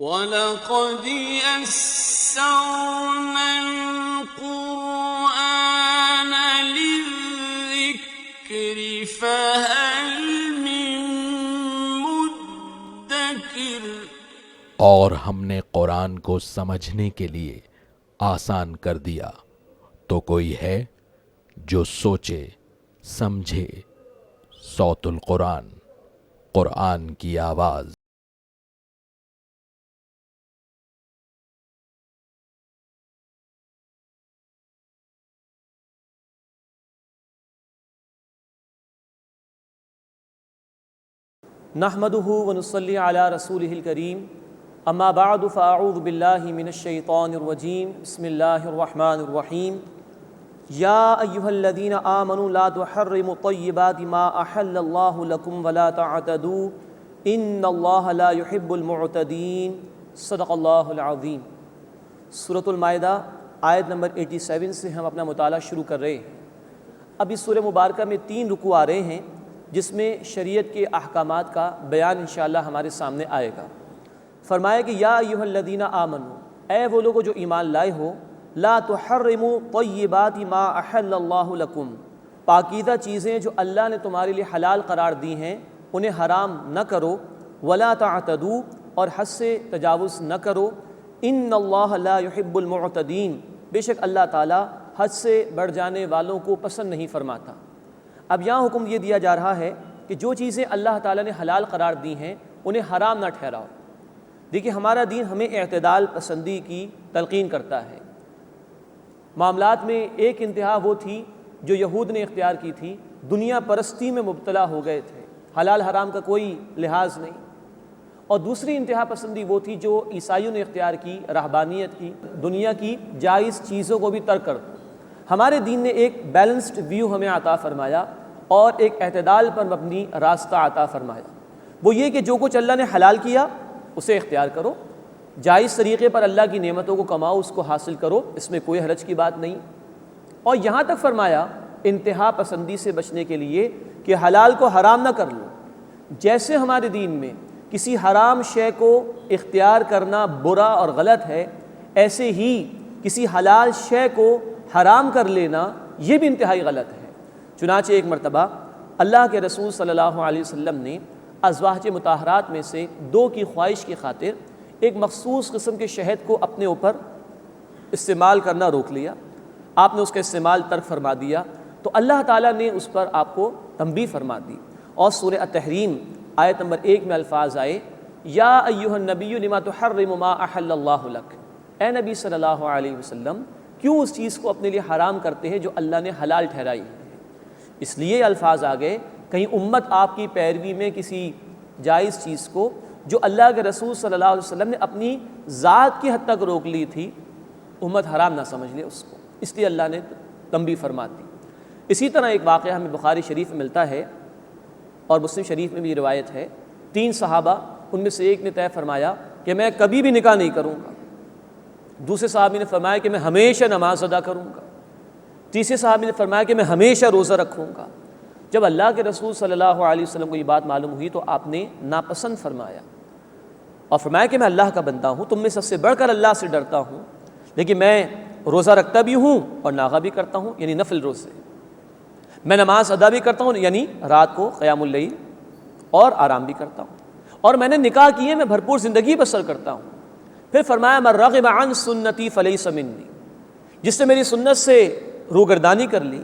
وَلَقَدْ يَسَّرْنَا الْقُرْآنَ لِلذِّكْرِ فَهَلْ مِن مُّدَّكِرٍ۔ اور ہم نے قرآن کو سمجھنے کے لیے آسان کر دیا، تو کوئی ہے جو سوچے سمجھے۔ صوت القرآن، قرآن کی آواز۔ نحمده ونصلي على رسوله الكريم اما بعد فاعوذ بالله من الشيطان الرجيم بسم الله الرحمن الرحيم يا ايها الذين آمنوا لا تحرموا طيبات ما احل الله لكم ولا تعتدوا ان الله لا يحب المعتدين صدق اللہ العظیم۔ سورۃ المائدہ آیت نمبر 87 سے ہم اپنا مطالعہ شروع کر رہے ہیں۔ اب اس سورہ مبارکہ میں 3 رکوع آ رہے ہیں جس میں شریعت کے احکامات کا بیان انشاءاللہ ہمارے سامنے آئے گا۔ فرمایا کہ یا ایھا الذین آمنو، اے وہ لوگو جو ایمان لائے ہو، لا تحرموا طیبات ما احل اللہ لکم، پاکیزہ چیزیں جو اللہ نے تمہارے لیے حلال قرار دی ہیں انہیں حرام نہ کرو، ولا تعتدوا، اور حد سے تجاوز نہ کرو، ان اللہ لا يحب المعتدین، بے شک اللہ تعالیٰ حد سے بڑھ جانے والوں کو پسند نہیں فرماتا۔ اب یہاں حکم یہ دیا جا رہا ہے کہ جو چیزیں اللہ تعالیٰ نے حلال قرار دی ہیں انہیں حرام نہ ٹھہراؤ۔ دیکھیے ہمارا دین ہمیں اعتدال پسندی کی تلقین کرتا ہے۔ معاملات میں ایک انتہا وہ تھی جو یہود نے اختیار کی تھی، دنیا پرستی میں مبتلا ہو گئے تھے، حلال حرام کا کوئی لحاظ نہیں۔ اور دوسری انتہا پسندی وہ تھی جو عیسائیوں نے اختیار کی، رہبانیت کی، دنیا کی جائز چیزوں کو بھی ترک کر دو۔ ہمارے دین نے ایک بیلنسڈ ویو ہمیں عطا فرمایا اور ایک اعتدال پر مبنی راستہ عطا فرمایا۔ وہ یہ کہ جو کچھ اللہ نے حلال کیا اسے اختیار کرو، جائز طریقے پر اللہ کی نعمتوں کو کماؤ، اس کو حاصل کرو، اس میں کوئی حرج کی بات نہیں۔ اور یہاں تک فرمایا انتہا پسندی سے بچنے کے لیے کہ حلال کو حرام نہ کر لو۔ جیسے ہمارے دین میں کسی حرام شے کو اختیار کرنا برا اور غلط ہے، ایسے ہی کسی حلال شے کو حرام کر لینا یہ بھی انتہائی غلط ہے۔ چنانچہ ایک مرتبہ اللہ کے رسول صلی اللہ علیہ وسلم نے ازواج مطہرات میں سے 2 کی خواہش کی خاطر ایک مخصوص قسم کے شہد کو اپنے اوپر استعمال کرنا روک لیا۔ آپ نے اس کا استعمال ترک فرما دیا تو اللہ تعالیٰ نے اس پر آپ کو تنبیہ فرما دی، اور سورہ التحریم آیت نمبر 1 میں الفاظ آئے یا ایھا النبی لما تحرم ما احل اللہ لک، اے نبی صلی اللہ علیہ وسلم کیوں اس چیز کو اپنے لیے حرام کرتے ہیں جو اللہ نے حلال ٹھہرائی ہے۔ اس لیے الفاظ آ گئے کہیں امت آپ کی پیروی میں کسی جائز چیز کو جو اللہ کے رسول صلی اللہ علیہ وسلم نے اپنی ذات کی حد تک روک لی تھی، امت حرام نہ سمجھ لے اس کو، اس لیے اللہ نے تنبیہ فرما دی۔ اسی طرح ایک واقعہ ہمیں بخاری شریف میں ملتا ہے اور مسلم شریف میں بھی روایت ہے، 3 صحابہ ان میں سے ایک نے طے فرمایا کہ میں کبھی بھی نکاح نہیں کروں گا، دوسرے صحابی نے فرمایا کہ میں ہمیشہ نماز ادا کروں گا، تیسرے صحابی نے فرمایا کہ میں ہمیشہ روزہ رکھوں گا۔ جب اللہ کے رسول صلی اللہ علیہ وسلم کو یہ بات معلوم ہوئی تو آپ نے ناپسند فرمایا اور فرمایا کہ میں اللہ کا بندہ ہوں، تم میں سب سے بڑھ کر اللہ سے ڈرتا ہوں، لیکن میں روزہ رکھتا بھی ہوں اور ناغہ بھی کرتا ہوں، یعنی نفل روزے، میں نماز ادا بھی کرتا ہوں، یعنی رات کو قیام اللیل، اور آرام بھی کرتا ہوں، اور میں نے نکاح کیے، میں بھرپور زندگی بسر کرتا ہوں۔ پھر فرمایا من رغب عن سنتی فلیس منی، جس نے میری سنت سے روگردانی کر لی،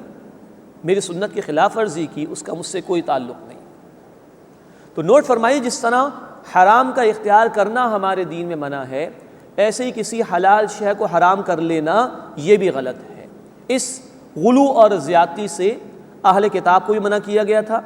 میری سنت کی خلاف ورزی کی، اس کا مجھ سے کوئی تعلق نہیں۔ تو نوٹ فرمائیے جس طرح حرام کا اختیار کرنا ہمارے دین میں منع ہے، ایسے ہی کسی حلال شے کو حرام کر لینا یہ بھی غلط ہے۔ اس غلو اور زیادتی سے اہل کتاب کو بھی منع کیا گیا تھا۔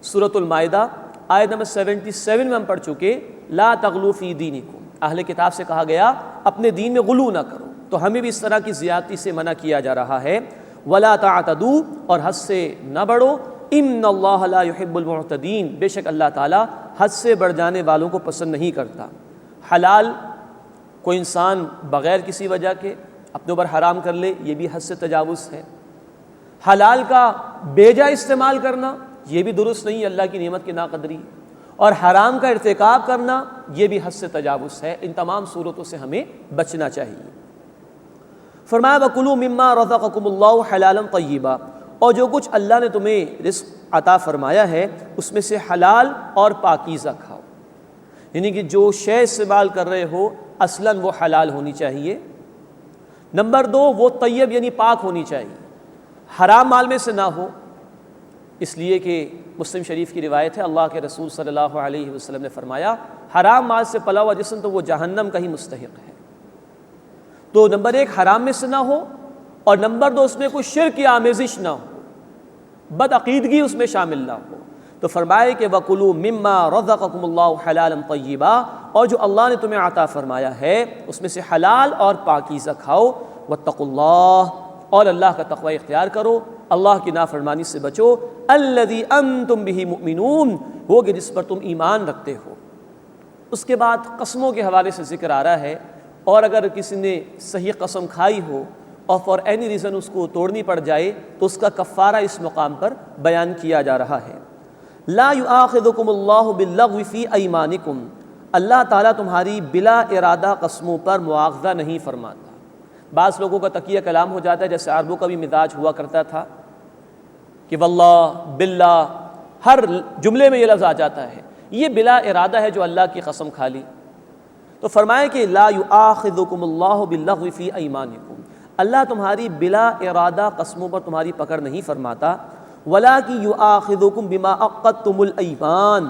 سورۃ المائدہ آیت نمبر 77 میں ہم پڑھ چکے لا تغلو فی دینکم، اہل کتاب سے کہا گیا اپنے دین میں غلو نہ کرو، تو ہمیں بھی اس طرح کی زیادتی سے منع کیا جا رہا ہے۔ ولا تعتدوا، اور حد سے نہ بڑھو، ان اللہ لا يحب المعتدین، بے شک اللہ تعالیٰ حد سے بڑھ جانے والوں کو پسند نہیں کرتا۔ حلال کوئی انسان بغیر کسی وجہ کے اپنے اوپر حرام کر لے، یہ بھی حد سے تجاوز ہے۔ حلال کا بے جا استعمال کرنا یہ بھی درست نہیں، اللہ کی نعمت کی ناقدری۔ اور حرام کا ارتکاب کرنا یہ بھی حد سے تجاوز ہے. ان تمام صورتوں سے ہمیں بچنا چاہیے. فرمایا وَكُلُوا مِمَّا رَزَقَكُمُ اللَّهُ حَلَالًا طَيِّبًا، اور جو کچھ اللہ نے تمہیں رزق عطا فرمایا ہے اس میں سے حلال اور پاکیزہ کھاؤ. یعنی کہ جو شے استعمال کر رہے ہو اصلاً وہ حلال ہونی چاہیے. نمبر 2 وہ طیب یعنی پاک ہونی چاہیے، حرام مال میں سے نہ ہو. اس لیے کہ مسلم شریف کی روایت ہے اللہ کے رسول صلی اللہ علیہ وسلم نے فرمایا حرام مال سے پلا ہوا جسم تو وہ جہنم کا ہی مستحق ہے. تو نمبر 1 حرام میں سے نہ ہو، اور نمبر 2 اس میں کوئی شرک کی آمیزش نہ ہو، بدعقیدگی اس میں شامل نہ ہو. تو فرمائے کہ وَكُلُوا مِمَّا رَزَقَكُمُ اللَّهُ حَلَالًا طَيِّبًا، اور جو اللہ نے تمہیں عطا فرمایا ہے اس میں سے حلال اور پاکیزہ کھاؤ. وَاتَّقُوا اللَّهَ، اور اللہ کا تقوی اختیار کرو، اللہ کی نافرمانی سے بچو. الَّذِي أَنْتُمْ بِهِ مُؤْمِنُونَ، وہ کہ جس پر تم ایمان رکھتے ہو. اس کے بعد قسموں کے حوالے سے ذکر آ رہا ہے، اور اگر کسی نے صحیح قسم کھائی ہو اور فار اینی ریزن اس کو توڑنی پڑ جائے تو اس کا کفارہ اس مقام پر بیان کیا جا رہا ہے. لا یؤاخذکم اللہ باللغو فی ایمانکم، اللہ تعالیٰ تمہاری بلا ارادہ قسموں پر مواخذہ نہیں فرماتا. بعض لوگوں کا تقیہ کلام ہو جاتا ہے، جیسے عربوں کا بھی مزاج ہوا کرتا تھا کہ واللہ باللہ، ہر جملے میں یہ لفظ آ جاتا ہے. یہ بلا ارادہ ہے جو اللہ کی قسم کھا لی. تو فرمائے کہ لا یؤاخذکم اللہ باللغو فی ایمانکم، اللہ تمہاری بلا ارادہ قسموں پر تمہاری پکڑ نہیں فرماتا. وَلَٰكِن يُؤَاخِذُكُم بِمَا عَقَّدتُّمُ الْأَيْمَانَ،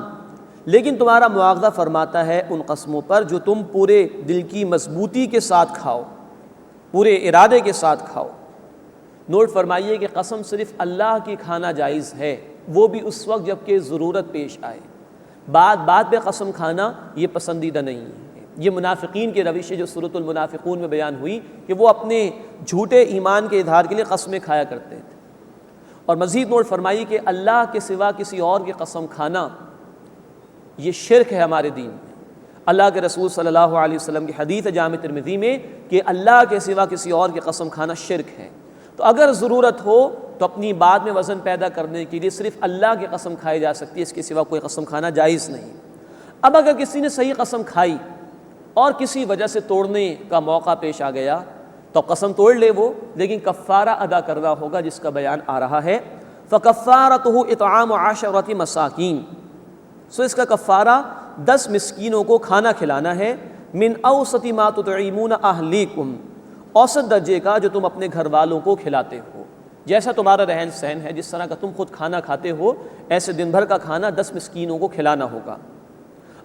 لیکن تمہارا مواخذہ فرماتا ہے ان قسموں پر جو تم پورے دل کی مضبوطی کے ساتھ کھاؤ، پورے ارادے کے ساتھ کھاؤ. نوٹ فرمائیے کہ قسم صرف اللہ کی کھانا جائز ہے، وہ بھی اس وقت جب کہ ضرورت پیش آئے. بات پہ قسم کھانا یہ پسندیدہ نہیں ہے. یہ منافقین کی روش ہے جو سورۃ المنافقون میں بیان ہوئی کہ وہ اپنے جھوٹے ایمان کے اظہار کے لیے قسمیں کھایا کرتے تھے. اور مزید نوٹ فرمائی کہ اللہ کے سوا کسی اور کی قسم کھانا یہ شرک ہے ہمارے دین میں. اللہ کے رسول صلی اللہ علیہ وسلم کی حدیث ہے جامع ترمذی میں کہ اللہ کے سوا کسی اور کی قسم کھانا شرک ہے. تو اگر ضرورت ہو تو اپنی بات میں وزن پیدا کرنے کے لیے صرف اللہ کی قسم کھائی جا سکتی ہے، اس کے سوا کوئی قسم کھانا جائز نہیں. اب اگر کسی نے صحیح قسم کھائی اور کسی وجہ سے توڑنے کا موقع پیش آ گیا تو قسم توڑ لے وہ، لیکن کفارہ ادا کرنا ہوگا جس کا بیان آ رہا ہے. فَكَفَّارَتُهُ إِطْعَامُ عَشَرَةِ مَسَاكِينَ، سو اس کا کفارہ 10 مسکینوں کو کھانا کھلانا ہے. مِنْ أَوْسَطِ مَا تُطْعِمُونَ أَهْلِيكُمْ، اوسط درجے کا جو تم اپنے گھر والوں کو کھلاتے ہو. جیسا تمہارا رہن سہن ہے، جس طرح کا تم خود کھانا کھاتے ہو، ایسے دن بھر کا کھانا 10 مسکینوں کو کھلانا ہوگا.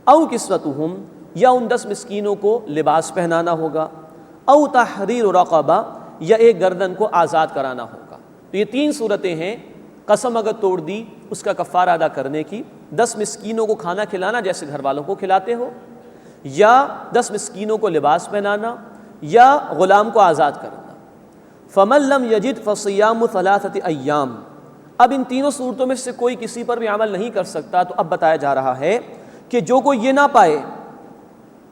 أَوْ كِسْوَتُهُمْ، یا ان 10 مسکینوں کو لباس پہنانا ہوگا. او تحریر رقبہ، یا ایک گردن کو آزاد کرانا ہوگا. تو یہ 3 صورتیں ہیں قسم اگر توڑ دی اس کا کفارہ ادا کرنے کی. 10 مسکینوں کو کھانا کھلانا جیسے گھر والوں کو کھلاتے ہو، یا 10 مسکینوں کو لباس پہنانا، یا غلام کو آزاد کرنا. فَمَن لَّمْ يَجِدْ فَصِيَامُ 3 أَيَّامٍ، اب ان تینوں صورتوں میں سے کوئی کسی پر بھی عمل نہیں کر سکتا. تو اب بتایا جا رہا ہے کہ جو کوئی یہ نہ پائے،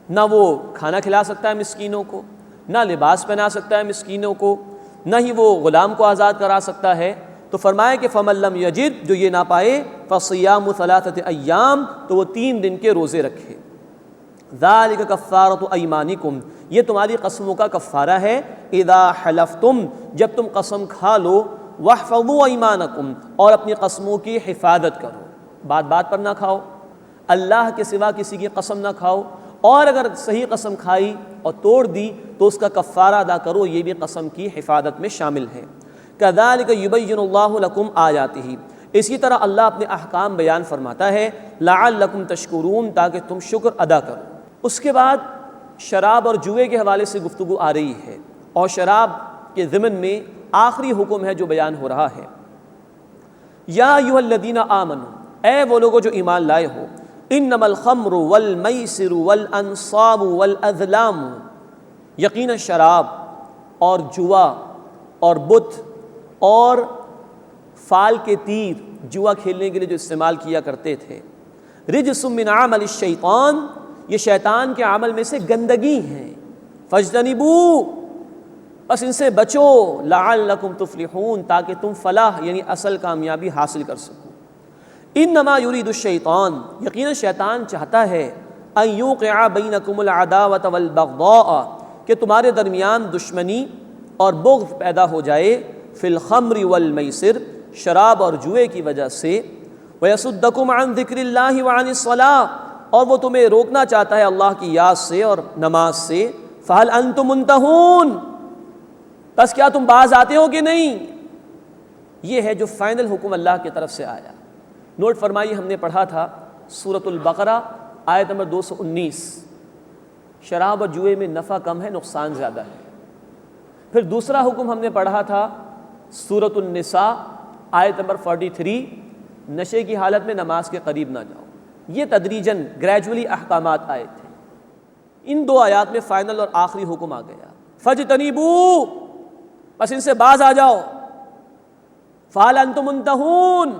نہ وہ کھانا کھلا سکتا ہے مسکینوں کو، نہ لباس پہنا سکتا ہے مسکینوں کو، نہ ہی وہ غلام کو آزاد کرا سکتا ہے، تو فرمایا کہ فَمَن لَّمْ يَجِدْ، جو یہ نہ پائے، فَصِيَامُ 3 أَيَّامٍ، تو وہ 3 دن کے روزے رکھے. ذَلِكَ كَفَّارَةُ أَيْمَانِكُمْ، یہ تمہاری قسموں کا کفارہ ہے. اِذَا حَلَفْتُمْ، جب تم قسم کھا لو. وَاحْفَظُوا أَيْمَانَكُمْ، اور اپنی قسموں کی حفاظت کرو. بات پر نہ کھاؤ، اللہ کے سوا کسی کی قسم نہ کھاؤ، اور اگر صحیح قسم کھائی اور توڑ دی تو اس کا کفارہ ادا کرو، یہ بھی قسم کی حفاظت میں شامل ہے. كَذَلِكَ يُبَيِّنُ اللَّهُ لَكُمْ آيَاتِهِ، اسی طرح اللہ اپنے احکام بیان فرماتا ہے. لَعَلَّكُمْ تَشْكُرُونَ، تاکہ تم شکر ادا کرو. اس کے بعد شراب اور جوئے کے حوالے سے گفتگو آ رہی ہے، اور شراب کے ضمن میں آخری حکم ہے جو بیان ہو رہا ہے. یا ایھا الذین آمنوا، اے وہ لوگوں جو ایمان لائے ہو. انما الخمر والمیسر والانصاب والازلام، یقینا شراب اور جوا اور بت اور فال کے تیر جوا کھیلنے کے لیے جو استعمال کیا کرتے تھے. رجس من عمل الشیطان، یہ شیطان کے عمل میں سے گندگی ہیں. فاجتنبوا، بس ان سے بچو. لعلکم تفلحون، تاکہ تم فلاح یعنی اصل کامیابی حاصل کر سکو. انما یرید الشیطان، یقیناً شیطان چاہتا ہے، ان یوقع بینکم العداوۃ والبغضاء، کہ تمہارے درمیان دشمنی اور بغض پیدا ہو جائے، فی الخمر والمیسر، شراب اور جوئے کی وجہ سے، ویصدکم عن ذکر اللہ وعن الصلاۃ، اور وہ تمہیں روکنا چاہتا ہے اللہ کی یاد سے اور نماز سے، فہل انتم منتہون، بس کیا تم باز آتے ہو کہ نہیں؟ یہ ہے جو فائنل حکم اللہ کی طرف سے آیا۔ نوٹ فرمائیے، ہم نے پڑھا تھا سورۃ البقرہ آیت نمبر 219، شراب اور جوئے میں نفع کم ہے، نقصان زیادہ ہے۔ پھر دوسرا حکم ہم نے پڑھا تھا سورۃ النساء آیت نمبر 43، نشے کی حالت میں نماز کے قریب نہ جاؤ۔ یہ تدریجاً گریجولی احکامات آئے تھے۔ ان دو آیات میں فائنل اور آخری حکم آ گیا، فاجتنبوا، بس ان سے باز آ جاؤ، فہل انتم منتہون،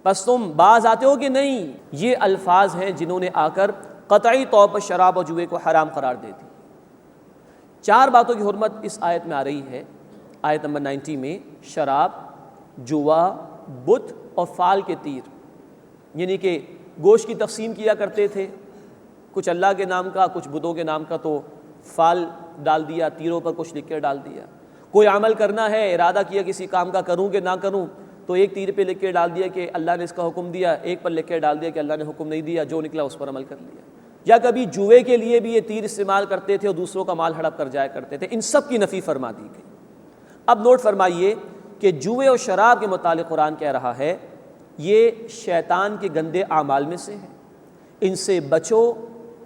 بس تم باز آتے ہو کہ نہیں؟ یہ الفاظ ہیں جنہوں نے آ کر قطعی طور پر شراب اور جوئے کو حرام قرار دے دی۔ چار باتوں کی حرمت اس آیت میں آ رہی ہے۔ آیت نمبر 90 میں شراب، جوا، بت اور فال کے تیر، یعنی کہ گوشت کی تقسیم کیا کرتے تھے، کچھ اللہ کے نام کا، کچھ بتوں کے نام کا، تو فال ڈال دیا، تیروں پر کچھ لکھ کے ڈال دیا۔ کوئی عمل کرنا ہے، ارادہ کیا کسی کام کا کروں کہ نہ کروں، تو ایک تیر پہ لکھ کے ڈال دیا کہ اللہ نے اس کا حکم دیا، ایک پر لکھ کے ڈال دیا کہ اللہ نے حکم نہیں دیا، جو نکلا اس پر عمل کر لیا۔ یا کبھی جوئے کے لیے بھی یہ تیر استعمال کرتے تھے اور دوسروں کا مال ہڑپ کر جایا کرتے تھے۔ ان سب کی نفی فرما دی گئی۔ اب نوٹ فرمائیے کہ جوئے اور شراب کے متعلق قرآن کہہ رہا ہے یہ شیطان کے گندے اعمال میں سے ہے، ان سے بچو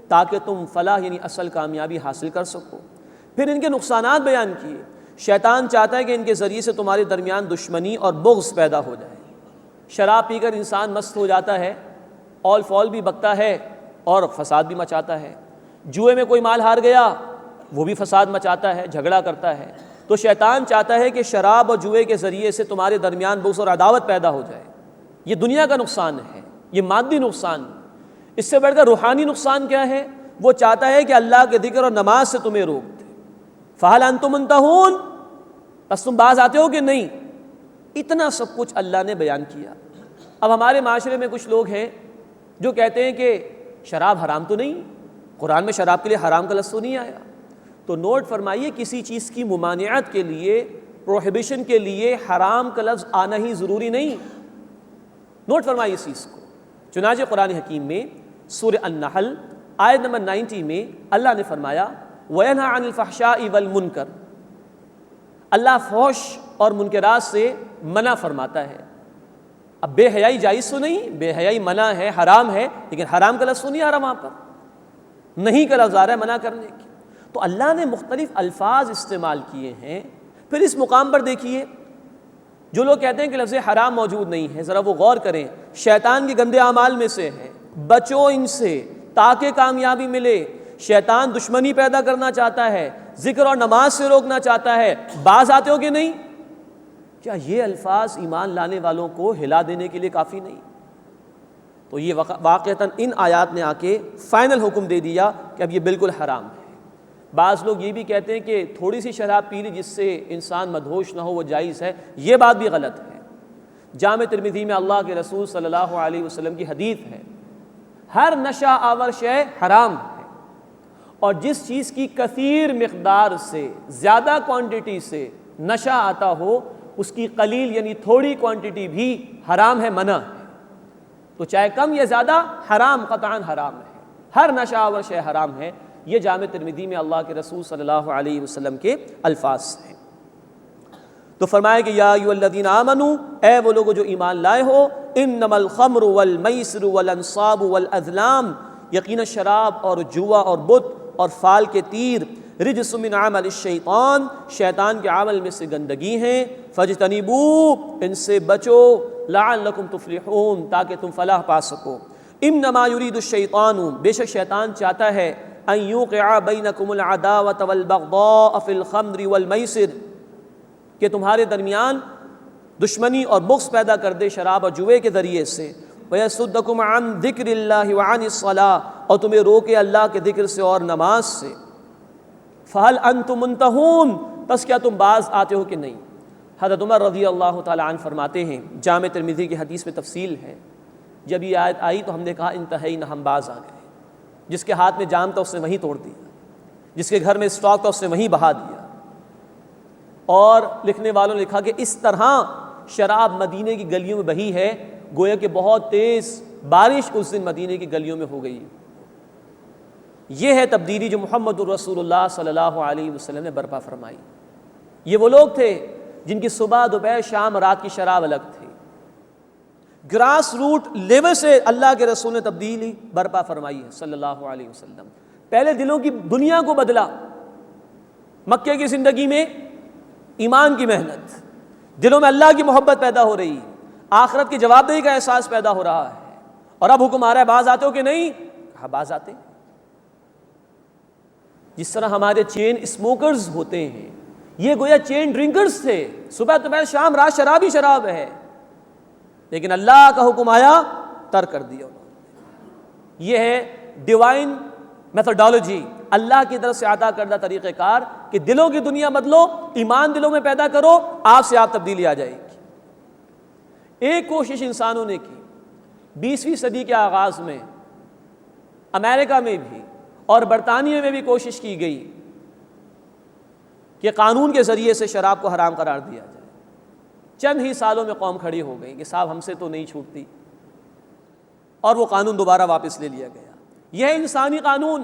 تاکہ تم فلاح یعنی اصل کامیابی حاصل کر سکو۔ پھر ان کے نقصانات بیان کیے۔ شیطان چاہتا ہے کہ ان کے ذریعے سے تمہارے درمیان دشمنی اور بغض پیدا ہو جائے۔ شراب پی کر انسان مست ہو جاتا ہے، اول فول بھی بکتا ہے اور فساد بھی مچاتا ہے۔ جوئے میں کوئی مال ہار گیا، وہ بھی فساد مچاتا ہے، جھگڑا کرتا ہے۔ تو شیطان چاہتا ہے کہ شراب اور جوئے کے ذریعے سے تمہارے درمیان بغض اور عداوت پیدا ہو جائے۔ یہ دنیا کا نقصان ہے، یہ مادی نقصان۔ اس سے بڑھ کر روحانی نقصان کیا ہے؟ وہ چاہتا ہے کہ اللہ کے ذکر اور نماز سے تمہیں روک دے۔ فہل انتم منتہون، بس تم باز آتے ہو کہ نہیں؟ اتنا سب کچھ اللہ نے بیان کیا۔ اب ہمارے معاشرے میں کچھ لوگ ہیں جو کہتے ہیں کہ شراب حرام تو نہیں، قرآن میں شراب کے لیے حرام کا لفظ تو نہیں آیا۔ تو نوٹ فرمائیے، کسی چیز کی ممانعت کے لیے، پروہیبیشن کے لیے حرام کا لفظ آنا ہی ضروری نہیں۔ نوٹ فرمائیے اس چیز کو۔ چنانچہ قرآن حکیم میں سورہ النحل آیت نمبر 90 میں اللہ نے فرمایا وَيَنْهَى عَنِ الْفَحْشَاءِ وَالْمُنْكَرِ، اللہ فحش اور منکرات سے منع فرماتا ہے۔ اب بے حیائی جائز تو نہیں، بے حیائی منع ہے، حرام ہے، لیکن حرام کا لفظ تو نہیں آ رہا وہاں پر، نہیں کا لفظ آ رہا ہے منع کرنے کی۔ تو اللہ نے مختلف الفاظ استعمال کیے ہیں۔ پھر اس مقام پر دیکھیے، جو لوگ کہتے ہیں کہ لفظ حرام موجود نہیں ہے، ذرا وہ غور کریں، شیطان کے گندے اعمال میں سے ہے، بچو ان سے تاکہ کامیابی ملے۔ شیطان دشمنی پیدا کرنا چاہتا ہے، ذکر اور نماز سے روکنا چاہتا ہے، باز آتے ہو کہ نہیں؟ کیا یہ الفاظ ایمان لانے والوں کو ہلا دینے کے لیے کافی نہیں؟ تو یہ واقعتاً ان آیات نے آ کے فائنل حکم دے دیا کہ اب یہ بالکل حرام ہے۔ بعض لوگ یہ بھی کہتے ہیں کہ تھوڑی سی شراب پی لی جس سے انسان مدہوش نہ ہو وہ جائز ہے، یہ بات بھی غلط ہے۔ جامع ترمذی میں اللہ کے رسول صلی اللہ علیہ وسلم کی حدیث ہے، ہر نشہ آور شے حرام ہے، اور جس چیز کی کثیر مقدار سے، زیادہ کوانٹٹی سے نشہ آتا ہو، اس کی قلیل یعنی تھوڑی کوانٹٹی بھی حرام ہے، منع ہے۔ تو چاہے کم یا زیادہ حرام، قطعاً حرام ہے، ہر نشہ آور شے حرام ہے۔ یہ جامع ترمذی میں اللہ کے رسول صلی اللہ علیہ وسلم کے الفاظ ہیں۔ تو فرمایا کہ یا ایھا الذین آمنوا، اے وہ لوگ جو ایمان لائے ہو، انما الخمر والمیسر والانصاب والازلام، یقینا شراب اور جوا اور بت اور فال کے تیر، رجس من عمل الشیطان، شیطان کے عمل میں سے گندگی ہیں، فاجتنبوا، ان سے بچو، لعلکم تفلحون، تاکہ تم فلاح پا سکو۔ انما یرید الشیطان، بے شک شیطان چاہتا ہے، ان یوقع بینکم العداوۃ والبغضاء فی الخمر والمیسر، کہ تمہارے درمیان دشمنی اور بغض پیدا کر دے شراب اور جوئے کے ذریعے سے، وَيَصُدَّكُمْ عَنْ ذِكْرِ اللَّهِ وَعَنِ الصَّلَاةِ، اور تمہیں روکے اللہ کے ذکر سے اور نماز سے۔ فَهَلْ أَنْتُمْ مُنْتَهُونَ، بس کیا تم باز آتے ہو کہ نہیں؟ حضرت عمر رضی اللہ تعالیٰ عنہ فرماتے ہیں، جامع ترمذی کی حدیث میں تفصیل ہے، جب یہ آیت آئی تو ہم نے کہا انتہائی نہ ہم باز آ گئے، جس کے ہاتھ میں جام تھا اس نے وہیں توڑ دیا، جس کے گھر میں اسٹاک تھا اس نے وہیں بہا دیا۔ اور لکھنے والوں نے لکھا کہ اس طرح شراب مدینے کی گلیوں میں بہی ہے گویا کہ بہت تیز بارش اس دن مدینے کی گلیوں میں ہو گئی۔ یہ ہے تبدیلی جو محمد الرسول اللہ صلی اللہ علیہ وسلم نے برپا فرمائی۔ یہ وہ لوگ تھے جن کی صبح دوپہر شام رات کی شراب الگ تھی، گراس روٹ لیول سے اللہ کے رسول نے تبدیلی برپا فرمائی ہے صلی اللہ علیہ وسلم۔ پہلے دلوں کی دنیا کو بدلا، مکے کی زندگی میں ایمان کی محنت، دلوں میں اللہ کی محبت پیدا ہو رہی، آخرت کی جواب دہی کا احساس پیدا ہو رہا ہے، اور اب حکم آ رہا ہے باز آتے ہو کہ نہیں؟ کہا باز آتے۔ جس طرح ہمارے چین اسموکرز ہوتے ہیں، یہ گویا چین ڈرنکرز تھے، صبح دوپہر شام رات شراب ہی شراب ہے، لیکن اللہ کا حکم آیا ترک کر دیا انہوں نے۔ یہ ہے ڈیوائن میتھڈالوجی، اللہ کی طرف سے عطا کردہ طریقہ کار کہ دلوں کی دنیا بدلو، ایمان دلوں میں پیدا کرو، آپ سے آپ تبدیلی آ جائے گی۔ ایک کوشش انسانوں نے کی 20ویں صدی کے آغاز میں، امریکہ میں بھی اور برطانیہ میں بھی کوشش کی گئی کہ قانون کے ذریعے سے شراب کو حرام قرار دیا جائے۔ چند ہی سالوں میں قوم کھڑی ہو گئی کہ صاحب ہم سے تو نہیں چھوٹتی، اور وہ قانون دوبارہ واپس لے لیا گیا۔ یہ ہے انسانی قانون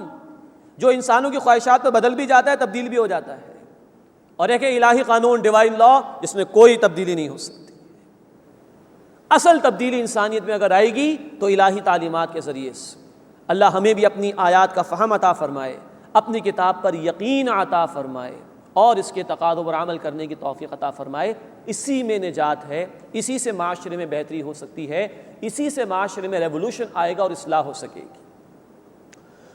جو انسانوں کی خواہشات پہ بدل بھی جاتا ہے، تبدیل بھی ہو جاتا ہے، اور ایک الہی قانون ڈیوائن لا جس میں کوئی تبدیلی نہیں ہو سکتی۔ اصل تبدیلی انسانیت میں اگر آئے گی تو الہی تعلیمات کے ذریعے سے۔ اللہ ہمیں بھی اپنی آیات کا فہم عطا فرمائے، اپنی کتاب پر یقین عطا فرمائے، اور اس کے تقاضوں پر عمل کرنے کی توفیق عطا فرمائے۔ اسی میں نجات ہے، اسی سے معاشرے میں بہتری ہو سکتی ہے، اسی سے معاشرے میں ریولوشن آئے گا اور اصلاح ہو سکے گی۔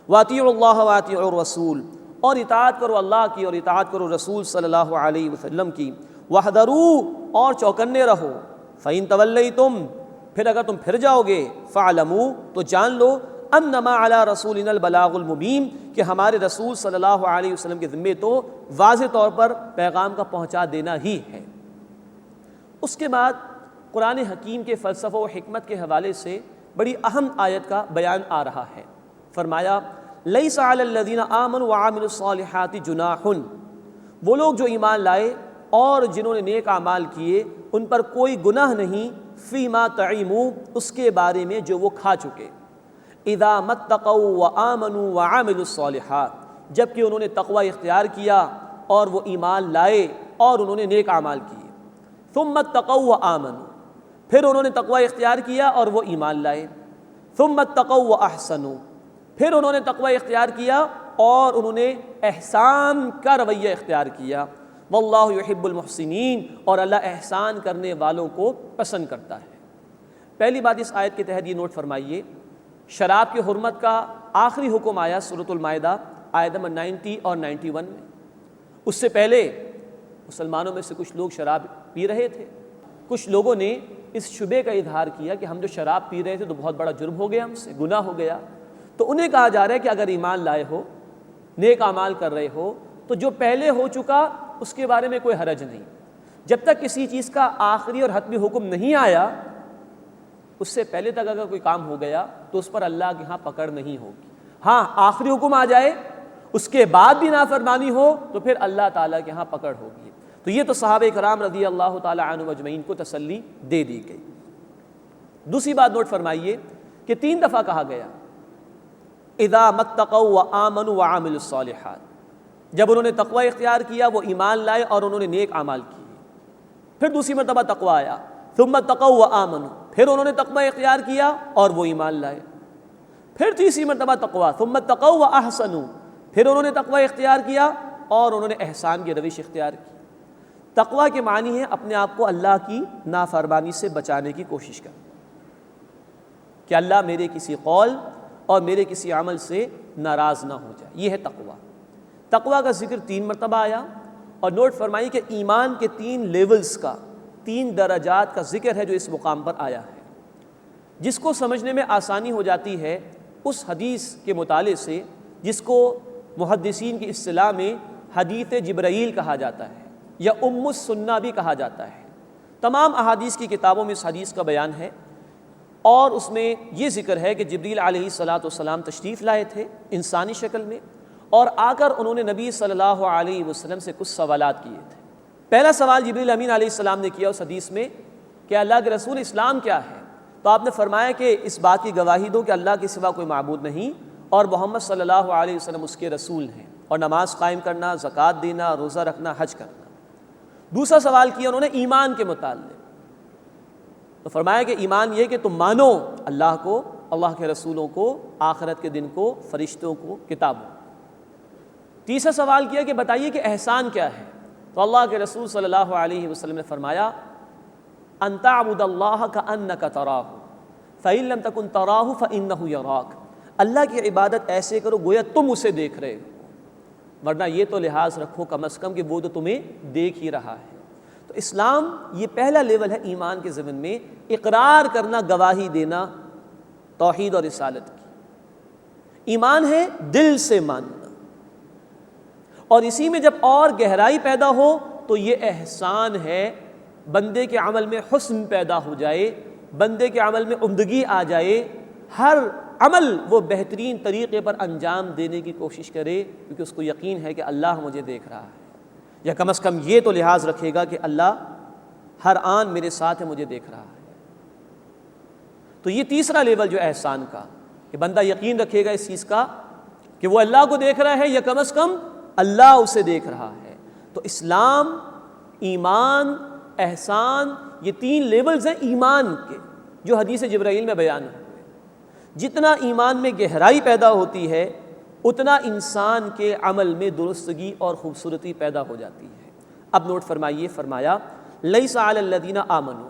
وَأَطِیعُوا اللَّهَ وَأَطِیعُوا الرَّسُولَ، اور اطاعت کرو اللہ کی اور اطاعت کرو رسول صلی اللہ علیہ وسلم کی۔ وَاحْذَرُوا، اور چوکنے رہو۔ فَإِن تَوَلَّيْتُمْ، پھر اگر تم پھر جاؤ گے، فَاعْلَمُوا، تو جان لو، انما علی رسولنا البلاغ المبین، کہ ہمارے رسول صلی اللہ علیہ وسلم کے ذمے تو واضح طور پر پیغام کا پہنچا دینا ہی ہے۔ اس کے بعد قرآن حکیم کے فلسفہ و حکمت کے حوالے سے بڑی اہم آیت کا بیان آ رہا ہے۔ فرمایا لیس علی الذین آمنوا وعملوا الصالحات جناح، وہ لوگ جو ایمان لائے اور جنہوں نے نیک اعمال کیے ان پر کوئی گناہ نہیں، فیما طعموا، اس کے بارے میں جو وہ کھا چکے، اذا متقوا وآمنوا وعملوا الصالحات، جبکہ انہوں نے تقوی اختیار کیا اور وہ ایمان لائے اور انہوں نے نیک اعمال کیے۔ ثم اتقوا وآمنوا، پھر انہوں نے تقوی اختیار کیا اور وہ ایمان لائے۔ ثم اتقوا واحسنوا، پھر انہوں نے تقوی اختیار کیا اور انہوں نے احسان کا رویہ اختیار کیا۔ واللہ یحب المحسنین، اور اللہ احسان کرنے والوں کو پسند کرتا ہے۔ پہلی بات اس آیت کے تحت یہ نوٹ فرمائیے، شراب کی حرمت کا آخری حکم آیا سورۃ المائدہ آیت نمبر 90 اور 91 میں۔ اس سے پہلے مسلمانوں میں سے کچھ لوگ شراب پی رہے تھے، کچھ لوگوں نے اس شبے کا اظہار کیا کہ ہم جو شراب پی رہے تھے تو بہت بڑا جرم ہو گیا، ہم سے گناہ ہو گیا۔ تو انہیں کہا جا رہا ہے کہ اگر ایمان لائے ہو، نیک اعمال کر رہے ہو، تو جو پہلے ہو چکا اس کے بارے میں کوئی حرج نہیں۔ جب تک کسی چیز کا آخری اور حتمی حکم نہیں آیا، اس سے پہلے تک اگر کوئی کام ہو گیا تو اس پر اللہ کے ہاں پکڑ نہیں ہوگی۔ ہاں آخری حکم آ جائے، اس کے بعد بھی نافرمانی ہو تو پھر اللہ تعالیٰ کے ہاں پکڑ ہوگی۔ تو یہ تو صحابہ کرام رضی اللہ تعالیٰ عنہ اجمعین کو تسلی دے دی گئی۔ دوسری بات نوٹ فرمائیے کہ 3 دفعہ کہا گیا اذا متقوا وآمنوا وعملوا الصالحات، جب انہوں نے تقوی اختیار کیا، وہ ایمان لائے اور انہوں نے نیک اعمال کیے۔ پھر دوسری مرتبہ تقوی آیا، ثم اتقوا وآمنوا، پھر انہوں نے تقوی اختیار کیا اور وہ ایمان لائے۔ پھر تیسری مرتبہ تقوی، ثم اتقوا واحسنوا، پھر انہوں نے تقوی اختیار کیا اور انہوں نے احسان کی روش اختیار کی۔ تقوی کے معنی ہے اپنے آپ کو اللہ کی نافرمانی سے بچانے کی کوشش کرنا، کہ اللہ میرے کسی قول اور میرے کسی عمل سے ناراض نہ ہو جائے، یہ ہے تقوی۔ تقوی کا ذکر 3 مرتبہ آیا، اور نوٹ فرمائیے کہ ایمان کے 3 لیولز کا، 3 درجات کا ذکر ہے جو اس مقام پر آیا ہے، جس کو سمجھنے میں آسانی ہو جاتی ہے اس حدیث کے مطالعے سے جس کو محدثین کی اصطلاح میں حدیث جبرائیل کہا جاتا ہے یا ام السنہ بھی کہا جاتا ہے۔ تمام احادیث کی کتابوں میں اس حدیث کا بیان ہے، اور اس میں یہ ذکر ہے کہ جبریل علیہ السلام تشریف لائے تھے انسانی شکل میں، اور آ کر انہوں نے نبی صلی اللہ علیہ وسلم سے کچھ سوالات کیے تھے۔ پہلا سوال جبریل امین علیہ السلام نے کیا اس حدیث میں کہ اللہ کے رسول اسلام کیا ہے؟ تو آپ نے فرمایا کہ اس بات کی گواہی دو کہ اللہ کے سوا کوئی معبود نہیں اور محمد صلی اللہ علیہ وسلم اس کے رسول ہیں، اور نماز قائم کرنا، زکوٰۃ دینا، روزہ رکھنا، حج کرنا۔ دوسرا سوال کیا انہوں نے ایمان کے متعلق، تو فرمایا کہ ایمان یہ کہ تم مانو اللہ کو، اللہ کے رسولوں کو، آخرت کے دن کو، فرشتوں کو، کتابوں۔ تیسرا سوال کیا کہ بتائیے کہ احسان کیا ہے؟ تو اللہ کے رسول صلی اللہ علیہ وسلم نے فرمایا ان تعبد اللہ کأنک تراہ فإن لم تکن تراہ فإنہ یراک، اللہ کی عبادت ایسے کرو گویا تم اسے دیکھ رہے ہو، ورنہ یہ تو لحاظ رکھو کم از کم کہ وہ تو تمہیں دیکھ ہی رہا ہے۔ تو اسلام یہ پہلا لیول ہے ایمان کے ضمن میں، اقرار کرنا، گواہی دینا توحید اور رسالت کی۔ ایمان ہے دل سے ماننا، اور اسی میں جب اور گہرائی پیدا ہو تو یہ احسان ہے، بندے کے عمل میں حسن پیدا ہو جائے، بندے کے عمل میں عمدگی آ جائے، ہر عمل وہ بہترین طریقے پر انجام دینے کی کوشش کرے، کیونکہ اس کو یقین ہے کہ اللہ مجھے دیکھ رہا ہے، یا کم از کم یہ تو لحاظ رکھے گا کہ اللہ ہر آن میرے ساتھ ہے، مجھے دیکھ رہا ہے۔ تو یہ تیسرا لیول جو احسان کا، کہ بندہ یقین رکھے گا اس چیز کا کہ وہ اللہ کو دیکھ رہا ہے، یا کم از کم اللہ اسے دیکھ رہا ہے۔ تو اسلام، ایمان، احسان، یہ تین لیولز ہیں ایمان کے جو حدیث جبرائیل میں بیان ہوئے۔ جتنا ایمان میں گہرائی پیدا ہوتی ہے اتنا انسان کے عمل میں درستگی اور خوبصورتی پیدا ہو جاتی ہے۔ اب نوٹ فرمائیے، فرمایا لیس علی الذین آمنوا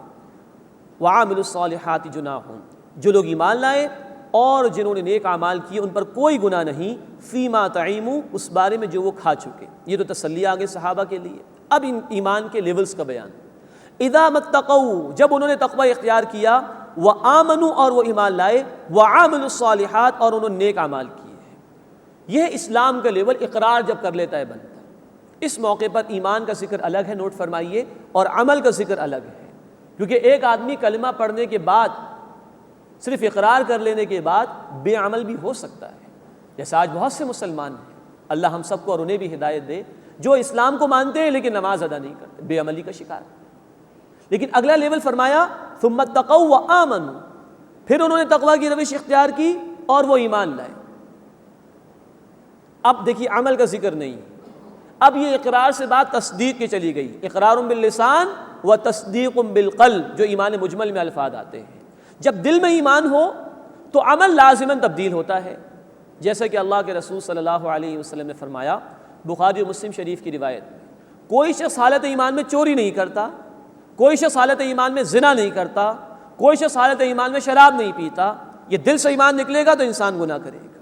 وعملوا الصالحات جناح، جو لوگ ایمان لائے اور جنہوں نے نیک اعمال کیے ان پر کوئی گناہ نہیں، فیما طعموا، اس بارے میں جو وہ کھا چکے۔ یہ تو تسلی آگے صحابہ کے لیے۔ اب ان ایمان کے لیولز کا بیان۔ اذا متقوا، جب انہوں نے تقوی اختیار کیا، وآمنوا، اور وہ ایمان لائے، وعملوا الصالحات، اور انہوں نے نیک اعمال کیے۔ یہ اسلام کا لیول اقرار جب کر لیتا ہے بندہ۔ اس موقع پر ایمان کا ذکر الگ ہے، نوٹ فرمائیے، اور عمل کا ذکر الگ ہے، کیونکہ ایک آدمی کلمہ پڑھنے کے بعد، صرف اقرار کر لینے کے بعد بے عمل بھی ہو سکتا ہے، جیسا آج بہت سے مسلمان ہیں، اللہ ہم سب کو اور انہیں بھی ہدایت دے، جو اسلام کو مانتے ہیں لیکن نماز ادا نہیں کرتے، بے عملی کا شکار۔ لیکن اگلا لیول فرمایا ثم اتقوا وآمنوا، پھر انہوں نے تقوی کی روش اختیار کی اور وہ ایمان لائے۔ اب دیکھیے عمل کا ذکر نہیں، اب یہ اقرار سے بات تصدیق کی چلی گئی، اقرار باللسان و تصدیق بالقلب، جو ایمان مجمل میں الفاظ آتے ہیں۔ جب دل میں ایمان ہو تو عمل لازماً تبدیل ہوتا ہے، جیسا کہ اللہ کے رسول صلی اللہ علیہ وسلم نے فرمایا، بخاری و مسلم شریف کی روایت میں، کوئی شخص حالت ایمان میں چوری نہیں کرتا، کوئی شخص حالت ایمان میں زنا نہیں کرتا، کوئی شخص حالت ایمان میں شراب نہیں پیتا۔ یہ دل سے ایمان نکلے گا تو انسان گناہ کرے گا۔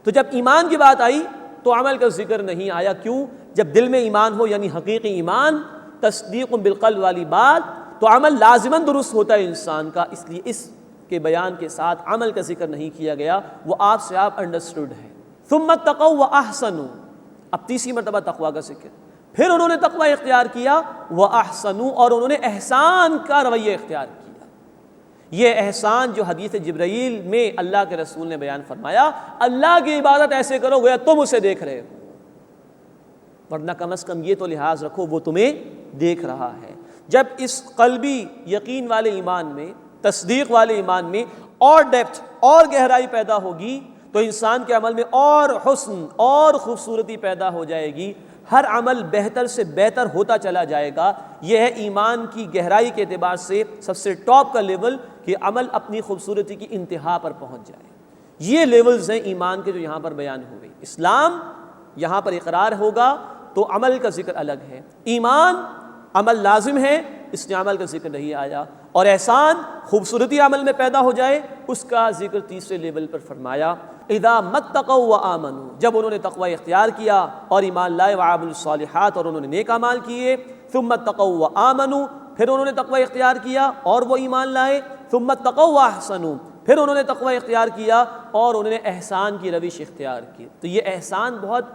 تو جب ایمان کی بات آئی تو عمل کا ذکر نہیں آیا، کیوں؟ جب دل میں ایمان ہو، یعنی حقیقی ایمان، تصدیق بالقلب والی بات، تو عمل لازماً درست ہوتا ہے انسان کا، اس لیے اس کے بیان کے ساتھ عمل کا ذکر نہیں کیا گیا، وہ آپ سے آپ انڈرسٹوڈ ہے۔ ثم اتقوا واحسنوا، اب تیسری مرتبہ تقوی کا ذکر، پھر انہوں نے تقوی اختیار کیا، واحسنوا، اور انہوں نے احسان کا رویہ اختیار کیا۔ یہ احسان جو حدیث جبرائیل میں اللہ کے رسول نے بیان فرمایا، اللہ کی عبادت ایسے کرو گویا تم اسے دیکھ رہے ہو، ورنہ کم از کم یہ تو لحاظ رکھو وہ تمہیں دیکھ رہا ہے۔ جب اس قلبی یقین والے ایمان میں، تصدیق والے ایمان میں اور ڈیپتھ اور گہرائی پیدا ہوگی تو انسان کے عمل میں اور حسن اور خوبصورتی پیدا ہو جائے گی، ہر عمل بہتر سے بہتر ہوتا چلا جائے گا۔ یہ ہے ایمان کی گہرائی کے اعتبار سے سب سے ٹاپ کا لیول، کہ عمل اپنی خوبصورتی کی انتہا پر پہنچ جائے۔ یہ لیولز ہیں ایمان کے جو یہاں پر بیان ہوئے۔ اسلام یہاں پر اقرار ہوگا تو عمل کا ذکر الگ ہے، ایمان عمل لازم ہے، اس نے عمل کا ذکر نہیں آیا، اور احسان خوبصورتی عمل میں پیدا ہو جائے، اس کا ذکر تیسرے لیول پر فرمایا۔ اذا متقوا وآمنوا، جب انہوں نے تقوی اختیار کیا اور ایمان لائے، وعملوا الصالحات، اور انہوں نے نیک اعمال کیے، ثم اتقوا وآمنوا، پھر انہوں نے تقوی اختیار کیا اور وہ ایمان لائے، ثم اتقوا واحسنوا، پھر انہوں نے تقوی اختیار کیا اور انہوں نے احسان کی روش اختیار کی۔ تو یہ احسان بہت